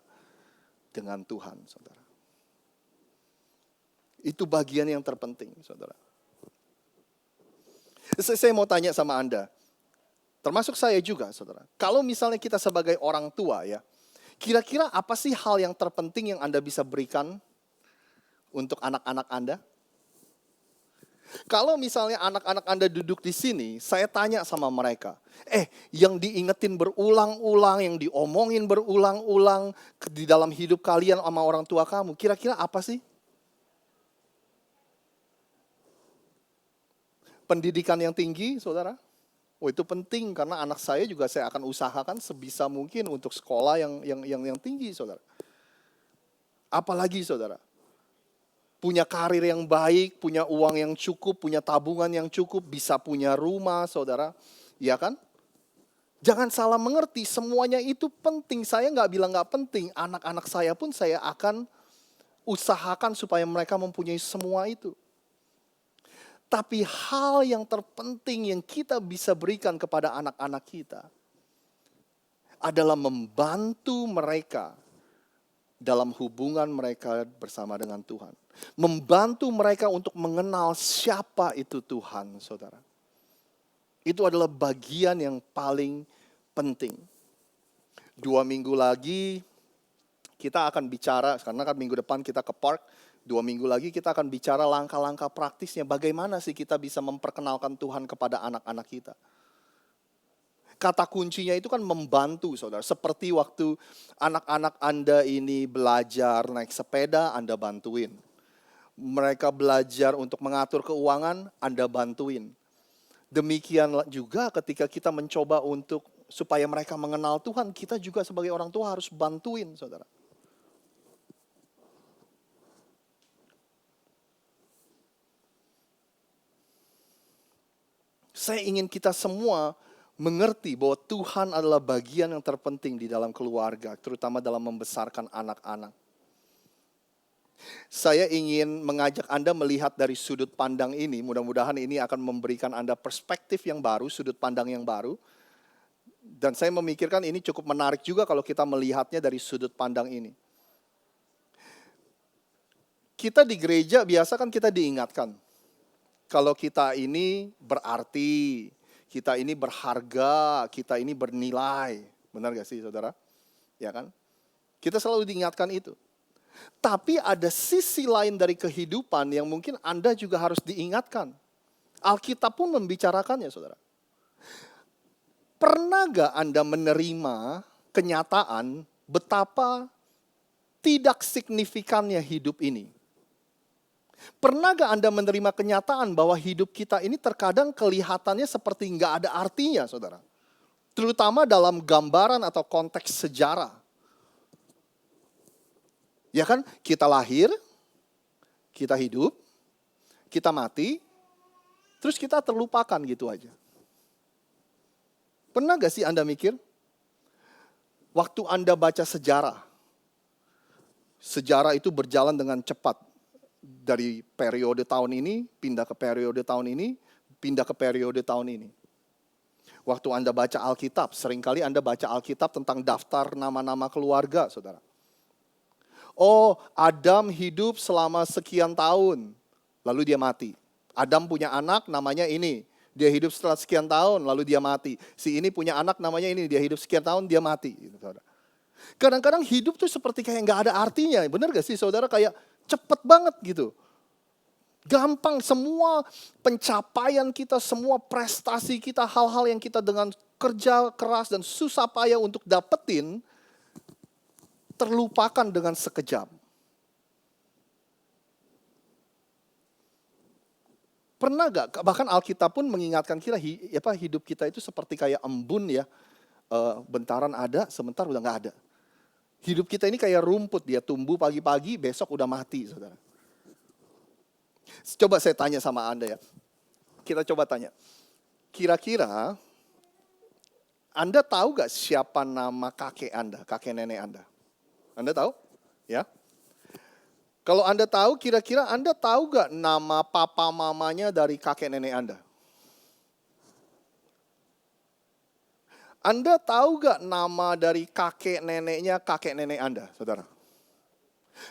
dengan Tuhan, saudara. Itu bagian yang terpenting, saudara. Saya mau tanya sama Anda, termasuk saya juga, saudara. Kalau misalnya kita sebagai orang tua ya, kira-kira apa sih hal yang terpenting yang Anda bisa berikan untuk anak-anak Anda? Kalau misalnya anak-anak Anda duduk di sini, saya tanya sama mereka, yang diingetin berulang-ulang, yang diomongin berulang-ulang di dalam hidup kalian sama orang tua kamu, kira-kira apa sih? Pendidikan yang tinggi, saudara? Oh, itu penting karena anak saya juga saya akan usahakan sebisa mungkin untuk sekolah yang tinggi, saudara. Apalagi, saudara? Punya karir yang baik, punya uang yang cukup, punya tabungan yang cukup, bisa punya rumah, saudara. Ya kan? Jangan salah mengerti, semuanya itu penting. Saya nggak bilang nggak penting, anak-anak saya pun saya akan usahakan supaya mereka mempunyai semua itu. Tapi hal yang terpenting yang kita bisa berikan kepada anak-anak kita adalah membantu mereka dalam hubungan mereka bersama dengan Tuhan. Membantu mereka untuk mengenal siapa itu Tuhan, saudara. Itu adalah bagian yang paling penting. 2 minggu lagi kita akan bicara, karena kan minggu depan kita ke park, 2 minggu lagi kita akan bicara langkah-langkah praktisnya. Bagaimana sih kita bisa memperkenalkan Tuhan kepada anak-anak kita. Kata kuncinya itu kan membantu, saudara. Seperti waktu anak-anak Anda ini belajar naik sepeda, Anda bantuin. Mereka belajar untuk mengatur keuangan, Anda bantuin. Demikian juga ketika kita mencoba untuk supaya mereka mengenal Tuhan, kita juga sebagai orang tua harus bantuin, saudara. Saya ingin kita semua mengerti bahwa Tuhan adalah bagian yang terpenting di dalam keluarga, terutama dalam membesarkan anak-anak. Saya ingin mengajak Anda melihat dari sudut pandang ini, mudah-mudahan ini akan memberikan Anda perspektif yang baru, sudut pandang yang baru. Dan saya memikirkan ini cukup menarik juga kalau kita melihatnya dari sudut pandang ini. Kita di gereja biasa kan kita diingatkan, kalau kita ini berarti, kita ini berharga, kita ini bernilai. Benar gak sih saudara? Ya kan? Kita selalu diingatkan itu. Tapi ada sisi lain dari kehidupan yang mungkin Anda juga harus diingatkan. Alkitab pun membicarakannya saudara. Pernah gak Anda menerima kenyataan betapa tidak signifikannya hidup ini? Pernah gak Anda menerima kenyataan bahwa hidup kita ini terkadang kelihatannya seperti nggak ada artinya, saudara? Terutama dalam gambaran atau konteks sejarah. Ya kan, kita lahir, kita hidup, kita mati, terus kita terlupakan gitu aja. Pernah gak sih Anda mikir? Waktu Anda baca sejarah, sejarah itu berjalan dengan cepat. Dari periode tahun ini, pindah ke periode tahun ini, pindah ke periode tahun ini. Waktu Anda baca Alkitab, seringkali Anda baca Alkitab tentang daftar nama-nama keluarga, saudara. Oh, Adam hidup selama sekian tahun, lalu dia mati. Adam punya anak, namanya ini. Dia hidup setelah sekian tahun, lalu dia mati. Si ini punya anak, namanya ini. Dia hidup sekian tahun, dia mati. Kadang-kadang hidup tuh seperti kayak nggak ada artinya. Benar gak sih, saudara? Kayak cepet banget gitu. Gampang, semua pencapaian kita, semua prestasi kita, hal-hal yang kita dengan kerja keras dan susah payah untuk dapetin, terlupakan dengan sekejap. Pernah gak, bahkan Alkitab pun mengingatkan kita, hidup kita itu seperti kayak embun ya. Bentaran ada, sebentar udah gak ada. Hidup kita ini kayak rumput, dia tumbuh pagi-pagi, besok udah mati, saudara. Coba saya tanya sama Anda ya. Kita coba tanya. Kira-kira Anda tahu gak siapa nama kakek Anda, kakek nenek Anda? Anda tahu? Ya. Kalau Anda tahu, kira-kira Anda tahu gak nama papa mamanya dari kakek nenek Anda? Anda tahu gak nama dari kakek neneknya kakek nenek Anda, saudara?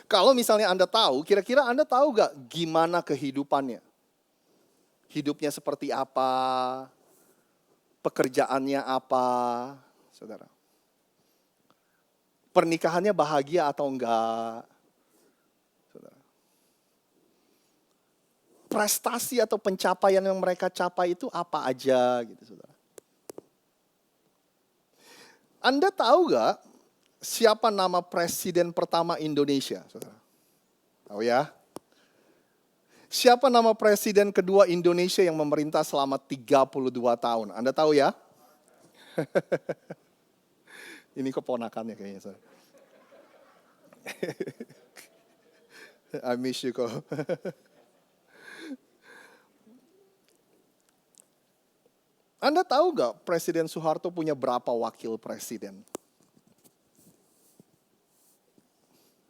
Kalau misalnya Anda tahu, kira-kira Anda tahu gak gimana kehidupannya? Hidupnya seperti apa? Pekerjaannya apa? Saudara. Pernikahannya bahagia atau enggak? Saudara. Prestasi atau pencapaian yang mereka capai itu apa aja gitu, saudara. Anda tahu gak siapa nama presiden pertama Indonesia, saudara? Tahu ya? Siapa nama presiden kedua Indonesia yang memerintah selama 32 tahun? Anda tahu ya? Ini keponakannya kayaknya, saudara. I miss you kok. Anda tahu gak Presiden Soeharto punya berapa wakil presiden?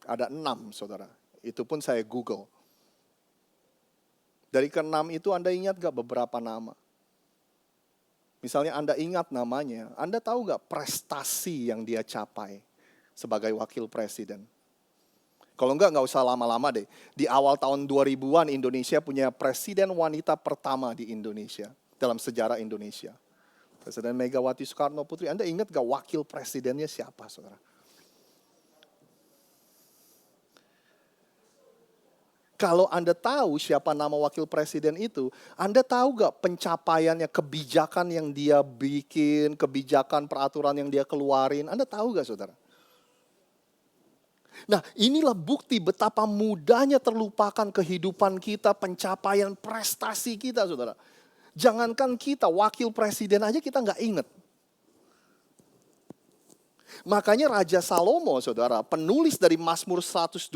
Ada 6, saudara. Itu pun saya Google. Dari ke-6 itu Anda ingat gak beberapa nama? Misalnya Anda ingat namanya, Anda tahu gak prestasi yang dia capai sebagai wakil presiden? Kalau enggak usah lama-lama deh. Di awal tahun 2000-an Indonesia punya presiden wanita pertama di Indonesia. Dalam sejarah Indonesia. Presiden Megawati Soekarno Putri. Anda ingat gak wakil presidennya siapa, saudara? Kalau Anda tahu siapa nama wakil presiden itu, Anda tahu gak pencapaiannya, kebijakan yang dia bikin, kebijakan peraturan yang dia keluarin, Anda tahu gak saudara? Nah, inilah bukti betapa mudahnya terlupakan kehidupan kita, pencapaian prestasi kita saudara. Jangankan kita, wakil presiden aja kita gak inget. Makanya Raja Salomo, saudara, penulis dari Mazmur 127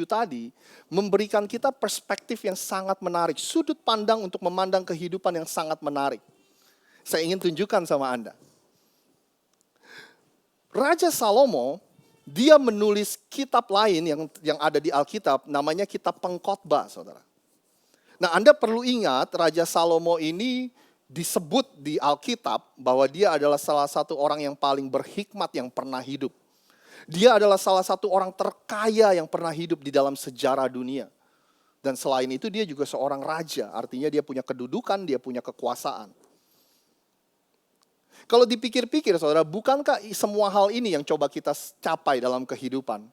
tadi, memberikan kita perspektif yang sangat menarik, sudut pandang untuk memandang kehidupan yang sangat menarik. Saya ingin tunjukkan sama Anda. Raja Salomo, dia menulis kitab lain yang ada di Alkitab, namanya kitab Pengkhotbah, saudara. Nah, Anda perlu ingat, Raja Salomo ini disebut di Alkitab bahwa dia adalah salah satu orang yang paling berhikmat yang pernah hidup. Dia adalah salah satu orang terkaya yang pernah hidup di dalam sejarah dunia. Dan selain itu dia juga seorang raja, artinya dia punya kedudukan, dia punya kekuasaan. Kalau dipikir-pikir saudara, bukankah semua hal ini yang coba kita capai dalam kehidupan?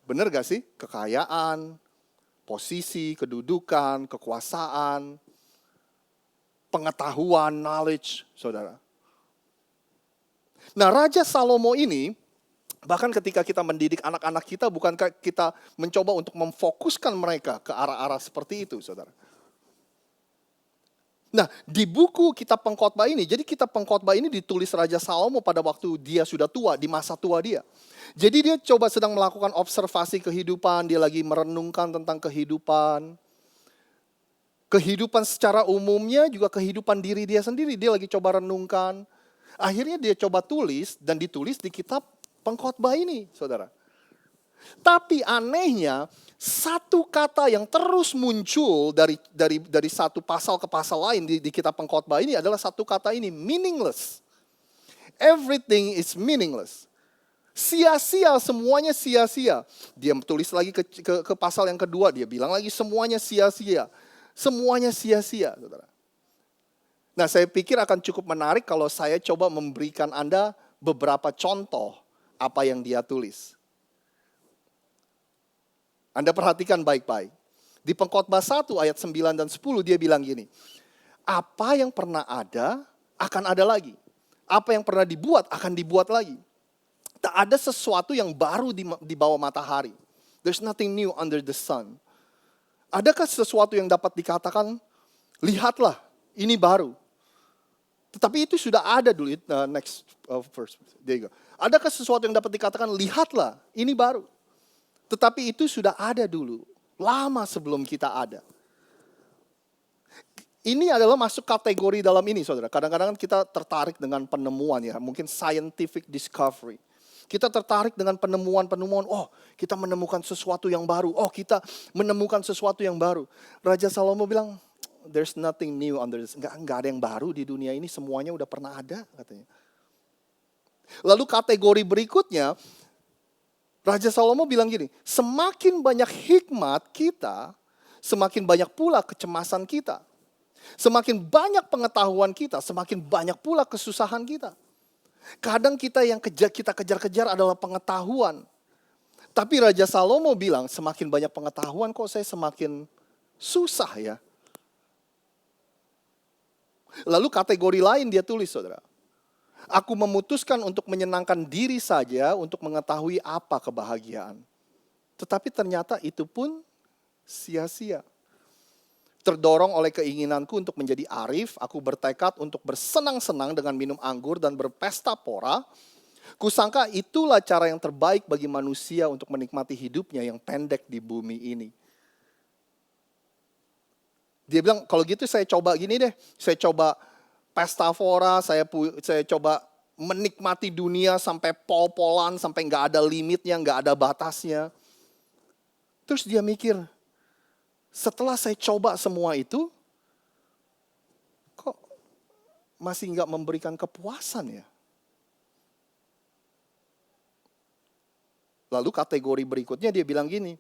Benar gak sih? Kekayaan, posisi, kedudukan, kekuasaan, pengetahuan, knowledge, saudara. Nah, Raja Salomo ini, bahkan ketika kita mendidik anak-anak kita, bukankah kita mencoba untuk memfokuskan mereka ke arah-arah seperti itu, saudara? Nah, di buku kitab Pengkhotbah ini, jadi kitab Pengkhotbah ini ditulis Raja Salomo pada waktu dia sudah tua, di masa tua dia. Jadi dia coba sedang melakukan observasi kehidupan, dia lagi merenungkan tentang kehidupan. Kehidupan secara umumnya juga kehidupan diri dia sendiri. Dia lagi coba renungkan. Akhirnya dia coba tulis dan ditulis di kitab Pengkhotbah ini, saudara. Tapi anehnya, satu kata yang terus muncul dari satu pasal ke pasal lain di kitab Pengkhotbah ini adalah satu kata ini, meaningless. Everything is meaningless. Sia-sia, semuanya sia-sia. Dia tulis lagi ke pasal yang kedua, dia bilang lagi semuanya sia-sia. Semuanya sia-sia, saudara. Nah, saya pikir akan cukup menarik kalau saya coba memberikan Anda beberapa contoh apa yang dia tulis. Anda perhatikan baik-baik. Di Pengkhotbah 1 ayat 9 dan 10 dia bilang gini, apa yang pernah ada akan ada lagi. Apa yang pernah dibuat akan dibuat lagi. Tak ada sesuatu yang baru di bawah matahari. There's nothing new under the sun. Adakah sesuatu yang dapat dikatakan, lihatlah, ini baru. Tetapi itu sudah ada dulu. Next verse. There you go. Adakah sesuatu yang dapat dikatakan, lihatlah, ini baru. Tetapi itu sudah ada dulu. Lama sebelum kita ada. Ini adalah masuk kategori dalam ini, saudara. Kadang-kadang kita tertarik dengan penemuan ya. Mungkin scientific discovery. Kita tertarik dengan penemuan-penemuan, oh kita menemukan sesuatu yang baru, oh kita menemukan sesuatu yang baru. Raja Salomo bilang, there's nothing new under this. Enggak ada yang baru di dunia ini, semuanya udah pernah ada katanya. Lalu kategori berikutnya, Raja Salomo bilang gini, semakin banyak hikmat kita, semakin banyak pula kecemasan kita. Semakin banyak pengetahuan kita, semakin banyak pula kesusahan kita. Kadang kita yang kita kejar-kejar adalah pengetahuan. Tapi Raja Salomo bilang, semakin banyak pengetahuan kok saya semakin susah ya. Lalu kategori lain dia tulis, saudara. Aku memutuskan untuk menyenangkan diri saja untuk mengetahui apa kebahagiaan. Tetapi ternyata itu pun sia-sia. Terdorong oleh keinginanku untuk menjadi arif, aku bertekad untuk bersenang-senang dengan minum anggur dan berpesta pora. Kusangka itulah cara yang terbaik bagi manusia untuk menikmati hidupnya yang pendek di bumi ini. Dia bilang, kalau gitu saya coba gini deh, saya coba pesta pora, saya coba menikmati dunia sampai pol-polan, sampai nggak ada limitnya, nggak ada batasnya. Terus dia mikir, setelah saya coba semua itu, kok masih nggak memberikan kepuasan ya? Lalu kategori berikutnya dia bilang gini,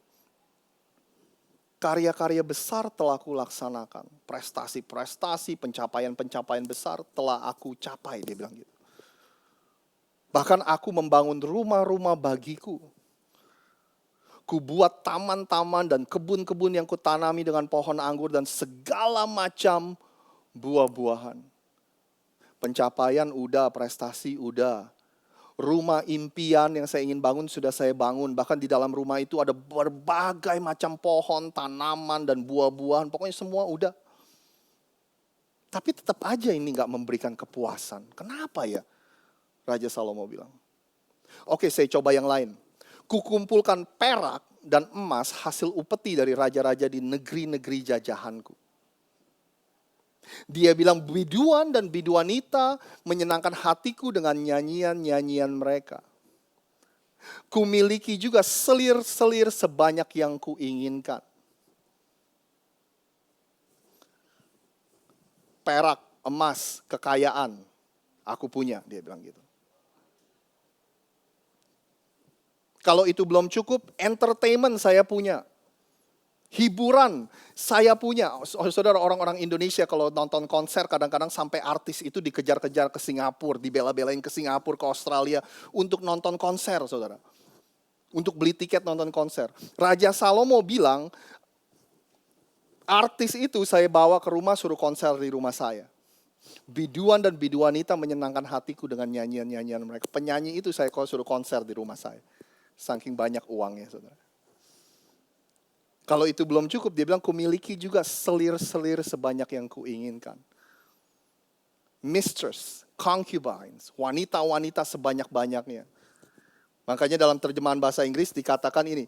karya-karya besar telah aku laksanakan, prestasi-prestasi, pencapaian-pencapaian besar telah aku capai, dia bilang gitu. Bahkan aku membangun rumah-rumah bagiku. Ku buat taman-taman dan kebun-kebun yang kutanami dengan pohon anggur dan segala macam buah-buahan. Pencapaian udah, prestasi udah. Rumah impian yang saya ingin bangun sudah saya bangun. Bahkan di dalam rumah itu ada berbagai macam pohon, tanaman, dan buah-buahan. Pokoknya semua udah. Tapi tetap aja ini gak memberikan kepuasan. Kenapa ya? Raja Salomo bilang. Oke, saya coba yang lain. Kukumpulkan perak dan emas hasil upeti dari raja-raja di negeri-negeri jajahanku. Dia bilang biduan dan biduanita menyenangkan hatiku dengan nyanyian-nyanyian mereka. Kumiliki juga selir-selir sebanyak yang kuinginkan. Perak, emas, kekayaan, aku punya, dia bilang gitu. Kalau itu belum cukup, entertainment saya punya. Hiburan saya punya. Saudara, orang-orang Indonesia kalau nonton konser kadang-kadang sampai artis itu dikejar-kejar ke Singapura, dibela-belain ke Singapura, ke Australia untuk nonton konser, saudara. Untuk beli tiket nonton konser. Raja Salomo bilang, artis itu saya bawa ke rumah, suruh konser di rumah saya. Biduan dan biduanita menyenangkan hatiku dengan nyanyian-nyanyian mereka. Penyanyi itu saya suruh konser di rumah saya. Saking banyak uangnya, saudara. Kalau itu belum cukup, dia bilang, kumiliki juga selir-selir sebanyak yang kuinginkan. Mistress, concubines, wanita-wanita sebanyak-banyaknya. Makanya dalam terjemahan bahasa Inggris dikatakan ini,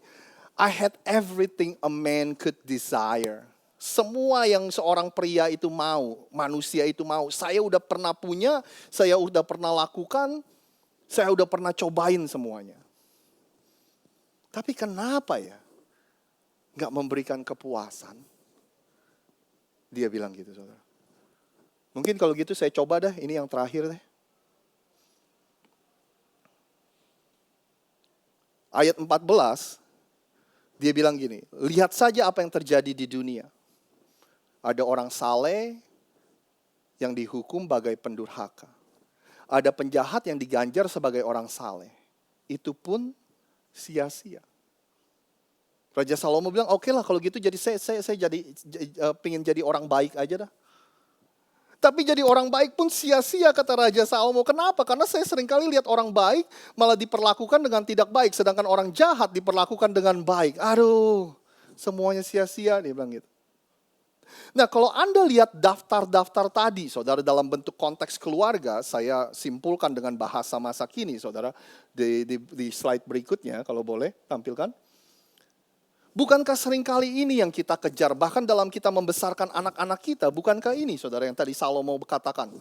I had everything a man could desire. Semua yang seorang pria itu mau, manusia itu mau. Saya udah pernah punya, saya udah pernah lakukan, saya udah pernah cobain semuanya. Tapi kenapa ya? Gak memberikan kepuasan. Dia bilang gitu, saudara. Mungkin kalau gitu saya coba dah, ini yang terakhir deh. Ayat 14, dia bilang gini, lihat saja apa yang terjadi di dunia. Ada orang saleh yang dihukum bagai pendurhaka. Ada penjahat yang diganjar sebagai orang saleh. Itu pun sia-sia. Raja Salomo bilang, oke lah kalau gitu jadi saya pengen jadi orang baik aja dah. Tapi jadi orang baik pun sia-sia kata Raja Salomo. Kenapa? Karena saya seringkali lihat orang baik malah diperlakukan dengan tidak baik. Sedangkan orang jahat diperlakukan dengan baik. Aduh, semuanya sia-sia, dia bilang gitu. Nah, kalau Anda lihat daftar-daftar tadi, saudara, dalam bentuk konteks keluarga, saya simpulkan dengan bahasa masa kini, saudara, di slide berikutnya, kalau boleh tampilkan. Bukankah seringkali ini yang kita kejar, bahkan dalam kita membesarkan anak-anak kita, bukankah ini, saudara, yang tadi Salomo katakan,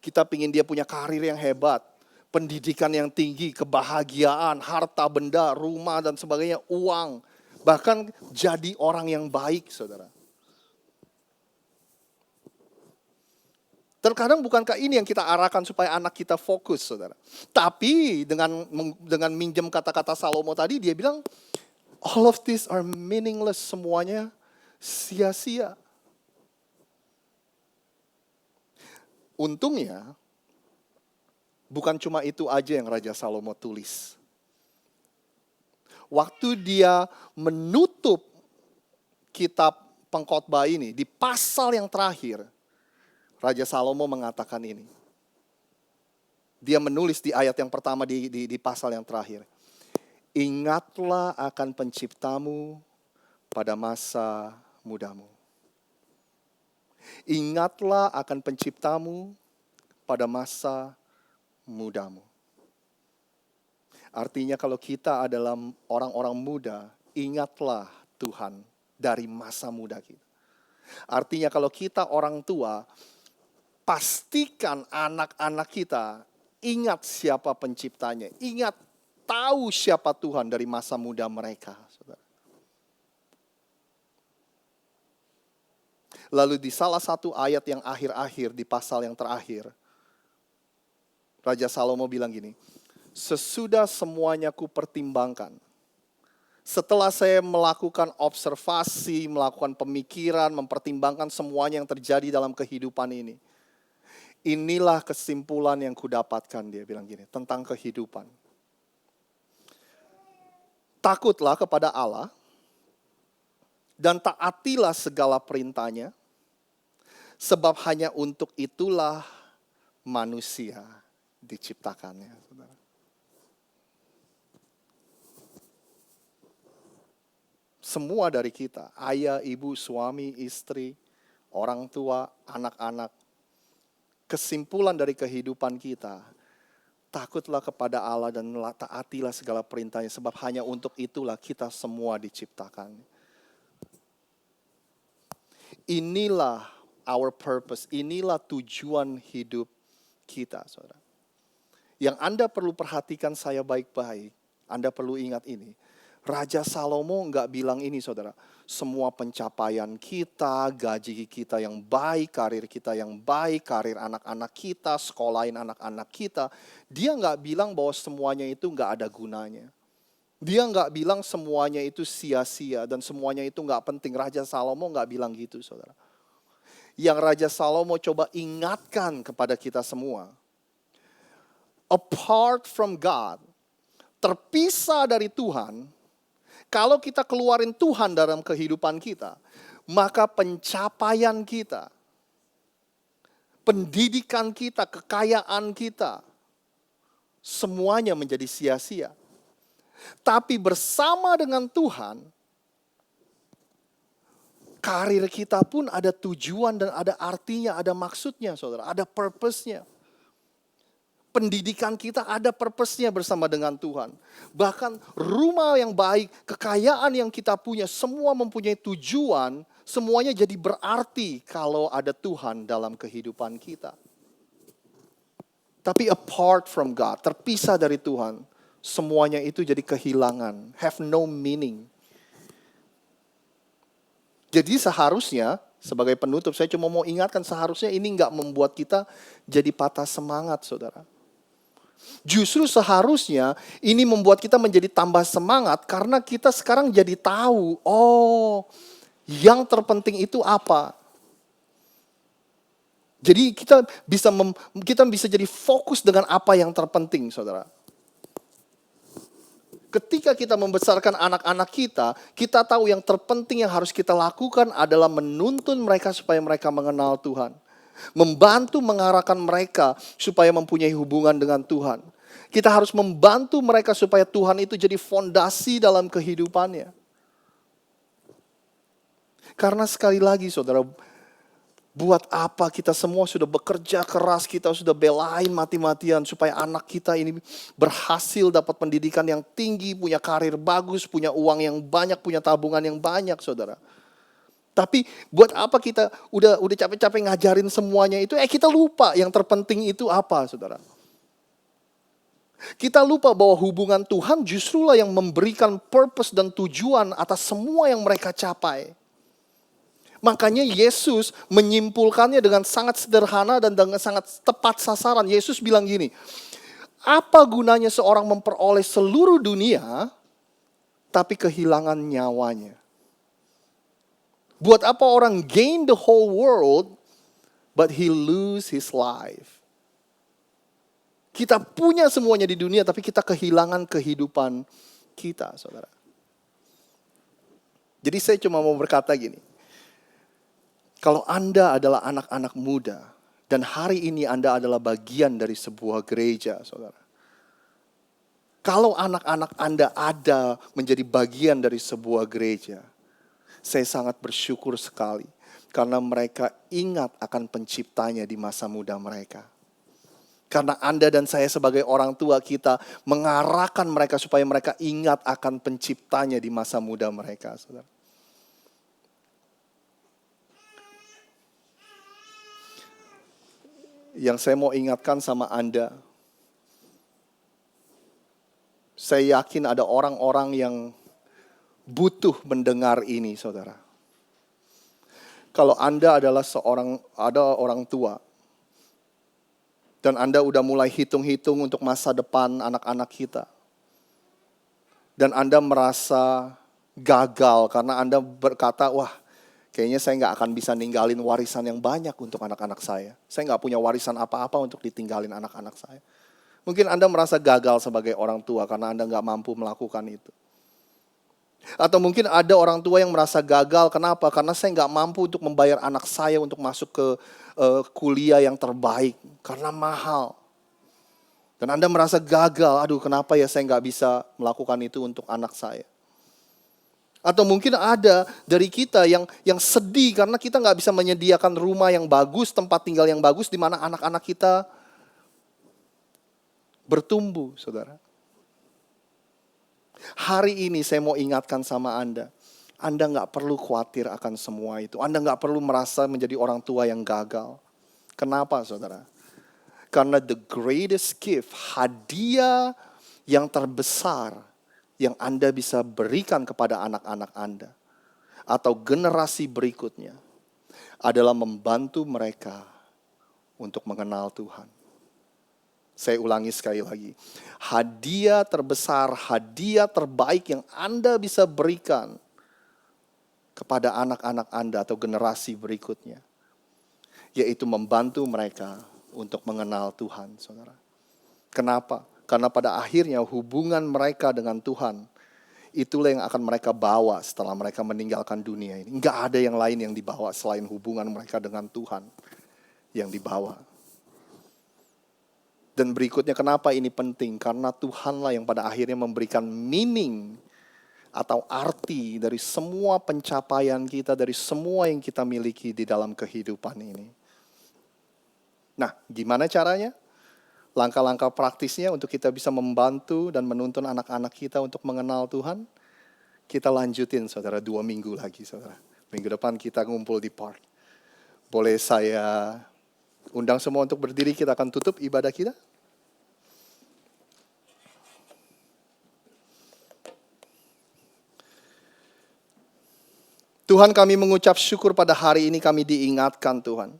kita pingin dia punya karir yang hebat, pendidikan yang tinggi, kebahagiaan, harta benda, rumah, dan sebagainya, uang, bahkan jadi orang yang baik, saudara. Terkadang bukankah ini yang kita arahkan supaya anak kita fokus, saudara. Tapi dengan minjem kata-kata Salomo tadi, dia bilang, all of these are meaningless, semuanya sia-sia. Untungnya, bukan cuma itu aja yang Raja Salomo tulis. Waktu dia menutup kitab pengkhotbah ini, di pasal yang terakhir, Raja Salomo mengatakan ini. Dia menulis di ayat yang pertama di pasal yang terakhir. Ingatlah akan penciptamu pada masa mudamu. Ingatlah akan penciptamu pada masa mudamu. Artinya kalau kita adalah orang-orang muda, ingatlah Tuhan dari masa muda kita. Artinya kalau kita orang tua, pastikan anak-anak kita ingat siapa penciptanya. Ingat tahu siapa Tuhan dari masa muda mereka. Saudara. Lalu di salah satu ayat yang akhir-akhir, di pasal yang terakhir, Raja Salomo bilang gini, sesudah semuanya ku pertimbangkan, setelah saya melakukan observasi, melakukan pemikiran, mempertimbangkan semuanya yang terjadi dalam kehidupan ini, inilah kesimpulan yang kudapatkan, dia bilang gini, tentang kehidupan. Takutlah kepada Allah dan taatilah segala perintahnya, sebab hanya untuk itulah manusia diciptakannya. Saudara. Semua dari kita, ayah, ibu, suami, istri, orang tua, anak-anak, kesimpulan dari kehidupan kita, takutlah kepada Allah dan taatilah segala perintahnya, sebab hanya untuk itulah kita semua diciptakan. Inilah our purpose, inilah tujuan hidup kita, saudara. Yang Anda perlu perhatikan saya baik-baik, Anda perlu ingat ini. Raja Salomo nggak bilang ini, saudara. Semua pencapaian kita, gaji kita yang baik, karir kita yang baik, karir anak-anak kita, sekolahin anak-anak kita. Dia nggak bilang bahwa semuanya itu nggak ada gunanya. Dia nggak bilang semuanya itu sia-sia dan semuanya itu nggak penting. Raja Salomo nggak bilang gitu, saudara. Yang Raja Salomo coba ingatkan kepada kita semua. Apart from God, terpisah dari Tuhan, kalau kita keluarin Tuhan dalam kehidupan kita, maka pencapaian kita, pendidikan kita, kekayaan kita, semuanya menjadi sia-sia. Tapi bersama dengan Tuhan, karir kita pun ada tujuan dan ada artinya, ada maksudnya, saudara, ada purpose-nya. Pendidikan kita ada purpose-nya bersama dengan Tuhan. Bahkan rumah yang baik, kekayaan yang kita punya, semua mempunyai tujuan, semuanya jadi berarti kalau ada Tuhan dalam kehidupan kita. Tapi apart from God, terpisah dari Tuhan, semuanya itu jadi kehilangan, have no meaning. Jadi seharusnya, sebagai penutup, saya cuma mau ingatkan, seharusnya ini nggak membuat kita jadi patah semangat, saudara. Justru seharusnya ini membuat kita menjadi tambah semangat karena kita sekarang jadi tahu, oh, yang terpenting itu apa. Jadi kita bisa jadi fokus dengan apa yang terpenting, saudara. Ketika kita membesarkan anak-anak kita tahu yang terpenting yang harus kita lakukan adalah menuntun mereka supaya mereka mengenal Tuhan. Membantu mengarahkan mereka supaya mempunyai hubungan dengan Tuhan. Kita harus membantu mereka supaya Tuhan itu jadi fondasi dalam kehidupannya. Karena sekali lagi, saudara, buat apa kita semua sudah bekerja keras, kita sudah belain mati-matian supaya anak kita ini berhasil dapat pendidikan yang tinggi, punya karir bagus, punya uang yang banyak, punya tabungan yang banyak, saudara. Tapi buat apa kita udah capek-capek ngajarin semuanya itu, kita lupa yang terpenting itu apa, saudara. Kita lupa bahwa hubungan Tuhan justrulah yang memberikan purpose dan tujuan atas semua yang mereka capai. Makanya Yesus menyimpulkannya dengan sangat sederhana dan dengan sangat tepat sasaran. Yesus bilang gini, apa gunanya seorang memperoleh seluruh dunia, tapi kehilangan nyawanya? Buat apa orang gain the whole world, but he lose his life? Kita punya semuanya di dunia, tapi kita kehilangan kehidupan kita, saudara. Jadi saya cuma mau berkata gini. Kalau Anda adalah anak-anak muda, dan hari ini Anda adalah bagian dari sebuah gereja, saudara. Kalau anak-anak Anda ada menjadi bagian dari sebuah gereja, saya sangat bersyukur sekali karena mereka ingat akan penciptanya di masa muda mereka. Karena Anda dan saya sebagai orang tua kita mengarahkan mereka supaya mereka ingat akan penciptanya di masa muda mereka, saudara. Yang saya mau ingatkan sama Anda, saya yakin ada orang-orang yang butuh mendengar ini, saudara. Kalau Anda adalah orang tua, dan Anda udah mulai hitung-hitung untuk masa depan anak-anak kita, dan Anda merasa gagal karena Anda berkata, wah, kayaknya saya nggak akan bisa ninggalin warisan yang banyak untuk anak-anak saya. Saya nggak punya warisan apa-apa untuk ditinggalin anak-anak saya. Mungkin Anda merasa gagal sebagai orang tua karena Anda nggak mampu melakukan itu. Atau mungkin ada orang tua yang merasa gagal. Kenapa? Karena saya nggak mampu untuk membayar anak saya untuk masuk ke kuliah yang terbaik. Karena mahal. Dan Anda merasa gagal. Aduh, kenapa ya saya nggak bisa melakukan itu untuk anak saya. Atau mungkin ada dari kita yang sedih karena kita nggak bisa menyediakan rumah yang bagus, tempat tinggal yang bagus di mana anak-anak kita bertumbuh, saudara. Hari ini saya mau ingatkan sama Anda nggak perlu khawatir akan semua itu. Anda nggak perlu merasa menjadi orang tua yang gagal. Kenapa, saudara? Karena the greatest gift, hadiah yang terbesar yang Anda bisa berikan kepada anak-anak Anda atau generasi berikutnya adalah membantu mereka untuk mengenal Tuhan. Saya ulangi sekali lagi. Hadiah terbesar, hadiah terbaik yang Anda bisa berikan kepada anak-anak Anda atau generasi berikutnya, yaitu membantu mereka untuk mengenal Tuhan, saudara. Kenapa? Karena pada akhirnya hubungan mereka dengan Tuhan, itulah yang akan mereka bawa setelah mereka meninggalkan dunia ini. Enggak ada yang lain yang dibawa selain hubungan mereka dengan Tuhan yang dibawa. Dan berikutnya kenapa ini penting? Karena Tuhanlah yang pada akhirnya memberikan meaning atau arti dari semua pencapaian kita, dari semua yang kita miliki di dalam kehidupan ini. Nah, gimana caranya? Langkah-langkah praktisnya untuk kita bisa membantu dan menuntun anak-anak kita untuk mengenal Tuhan. Kita lanjutin, saudara, 2 minggu lagi, saudara. Minggu depan kita ngumpul di park. Boleh saya undang semua untuk berdiri, kita akan tutup ibadah kita. Tuhan, kami mengucap syukur pada hari ini kami diingatkan, Tuhan,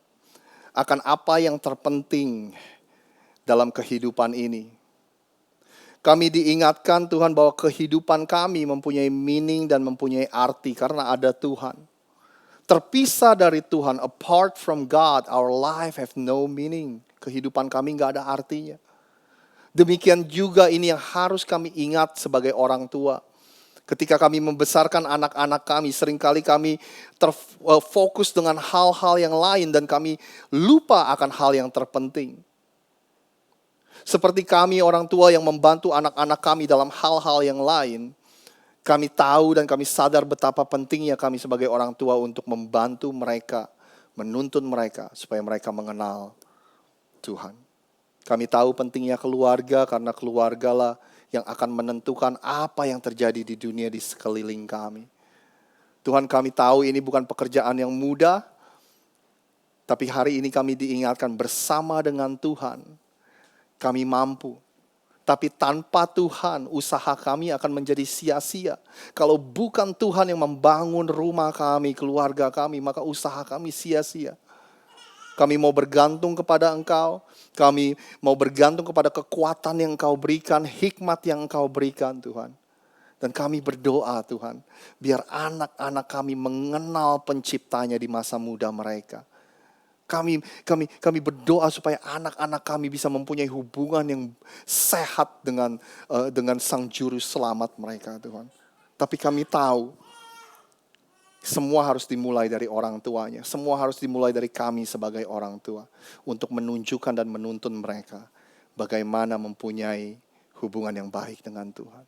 akan apa yang terpenting dalam kehidupan ini. Kami diingatkan, Tuhan, bahwa kehidupan kami mempunyai meaning dan mempunyai arti karena ada Tuhan. Terpisah dari Tuhan, apart from God, our life have no meaning. Kehidupan kami gak ada artinya. Demikian juga ini yang harus kami ingat sebagai orang tua. Ketika kami membesarkan anak-anak kami, seringkali kami terfokus dengan hal-hal yang lain dan kami lupa akan hal yang terpenting. Seperti kami orang tua yang membantu anak-anak kami dalam hal-hal yang lain, kami tahu dan kami sadar betapa pentingnya kami sebagai orang tua untuk membantu mereka, menuntun mereka supaya mereka mengenal Tuhan. Kami tahu pentingnya keluarga karena keluargalah yang akan menentukan apa yang terjadi di dunia di sekeliling kami. Tuhan, kami tahu ini bukan pekerjaan yang mudah, tapi hari ini kami diingatkan bersama dengan Tuhan, kami mampu. Tapi tanpa Tuhan, usaha kami akan menjadi sia-sia. Kalau bukan Tuhan yang membangun rumah kami, keluarga kami, maka usaha kami sia-sia. Kami mau bergantung kepada Engkau. Kami mau bergantung kepada kekuatan yang Engkau berikan, hikmat yang Engkau berikan, Tuhan. Dan kami berdoa, Tuhan, biar anak-anak kami mengenal penciptanya di masa muda mereka. Kami berdoa supaya anak-anak kami bisa mempunyai hubungan yang sehat dengan Sang Juru Selamat mereka, Tuhan. Tapi kami tahu semua harus dimulai dari orang tuanya. Semua harus dimulai dari kami sebagai orang tua untuk menunjukkan dan menuntun mereka bagaimana mempunyai hubungan yang baik dengan Tuhan.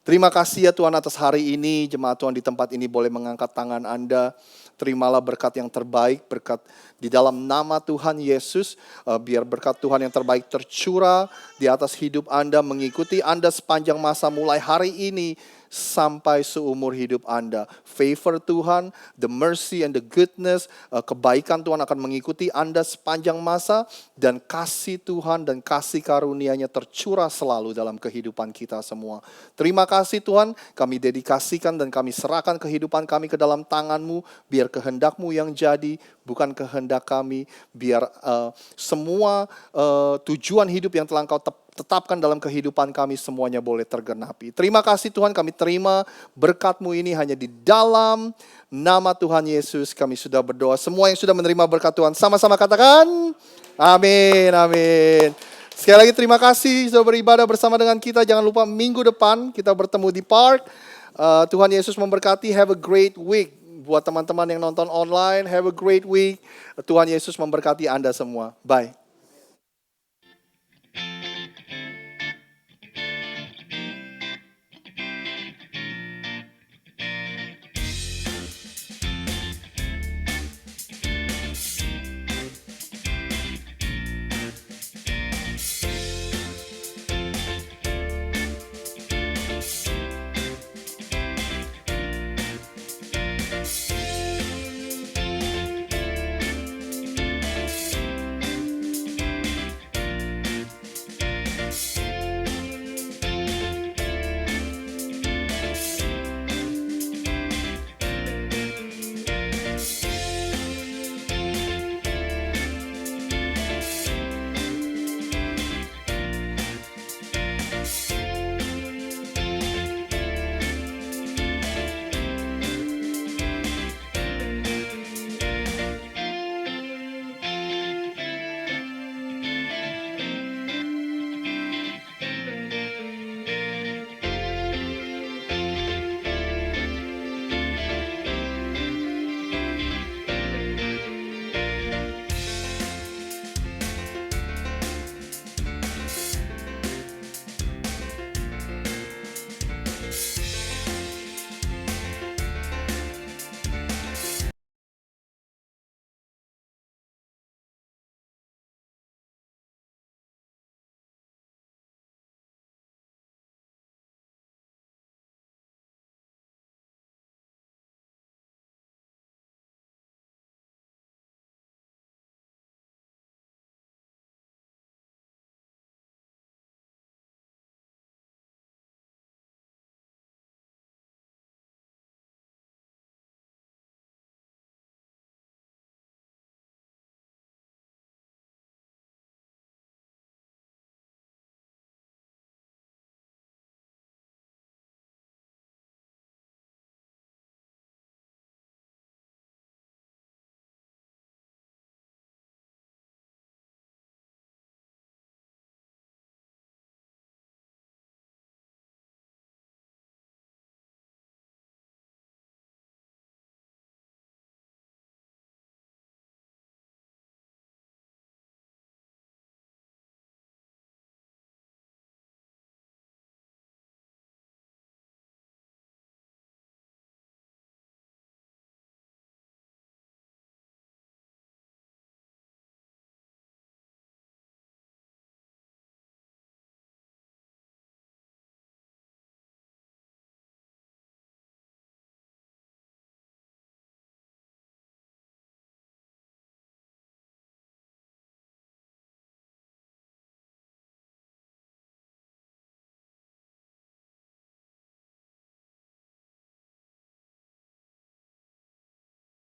Terima kasih ya Tuhan atas hari ini. Jemaat Tuhan di tempat ini boleh mengangkat tangan Anda. Terimalah berkat yang terbaik, berkat di dalam nama Tuhan Yesus. Biar berkat Tuhan yang terbaik tercurah di atas hidup Anda, mengikuti Anda sepanjang masa mulai hari ini sampai seumur hidup Anda. Favor Tuhan, the mercy and the goodness, kebaikan Tuhan akan mengikuti Anda sepanjang masa. Dan kasih Tuhan dan kasih karunia-Nya tercurah selalu dalam kehidupan kita semua. Terima kasih Tuhan, kami dedikasikan dan kami serahkan kehidupan kami ke dalam tangan-Mu. Biar kehendak-Mu yang jadi, bukan kehendak kami. Biar semua tujuan hidup yang telah Engkau tetapkan dalam kehidupan kami semuanya boleh tergenapi. Terima kasih Tuhan, kami terima berkat-Mu ini hanya di dalam nama Tuhan Yesus kami sudah berdoa. Semua yang sudah menerima berkat Tuhan sama-sama katakan amin, amin. Sekali lagi terima kasih sudah beribadah bersama dengan kita. Jangan lupa minggu depan kita bertemu di park. Tuhan Yesus memberkati. Have a great week. Buat teman-teman yang nonton online, have a great week. Tuhan Yesus memberkati Anda semua. Bye.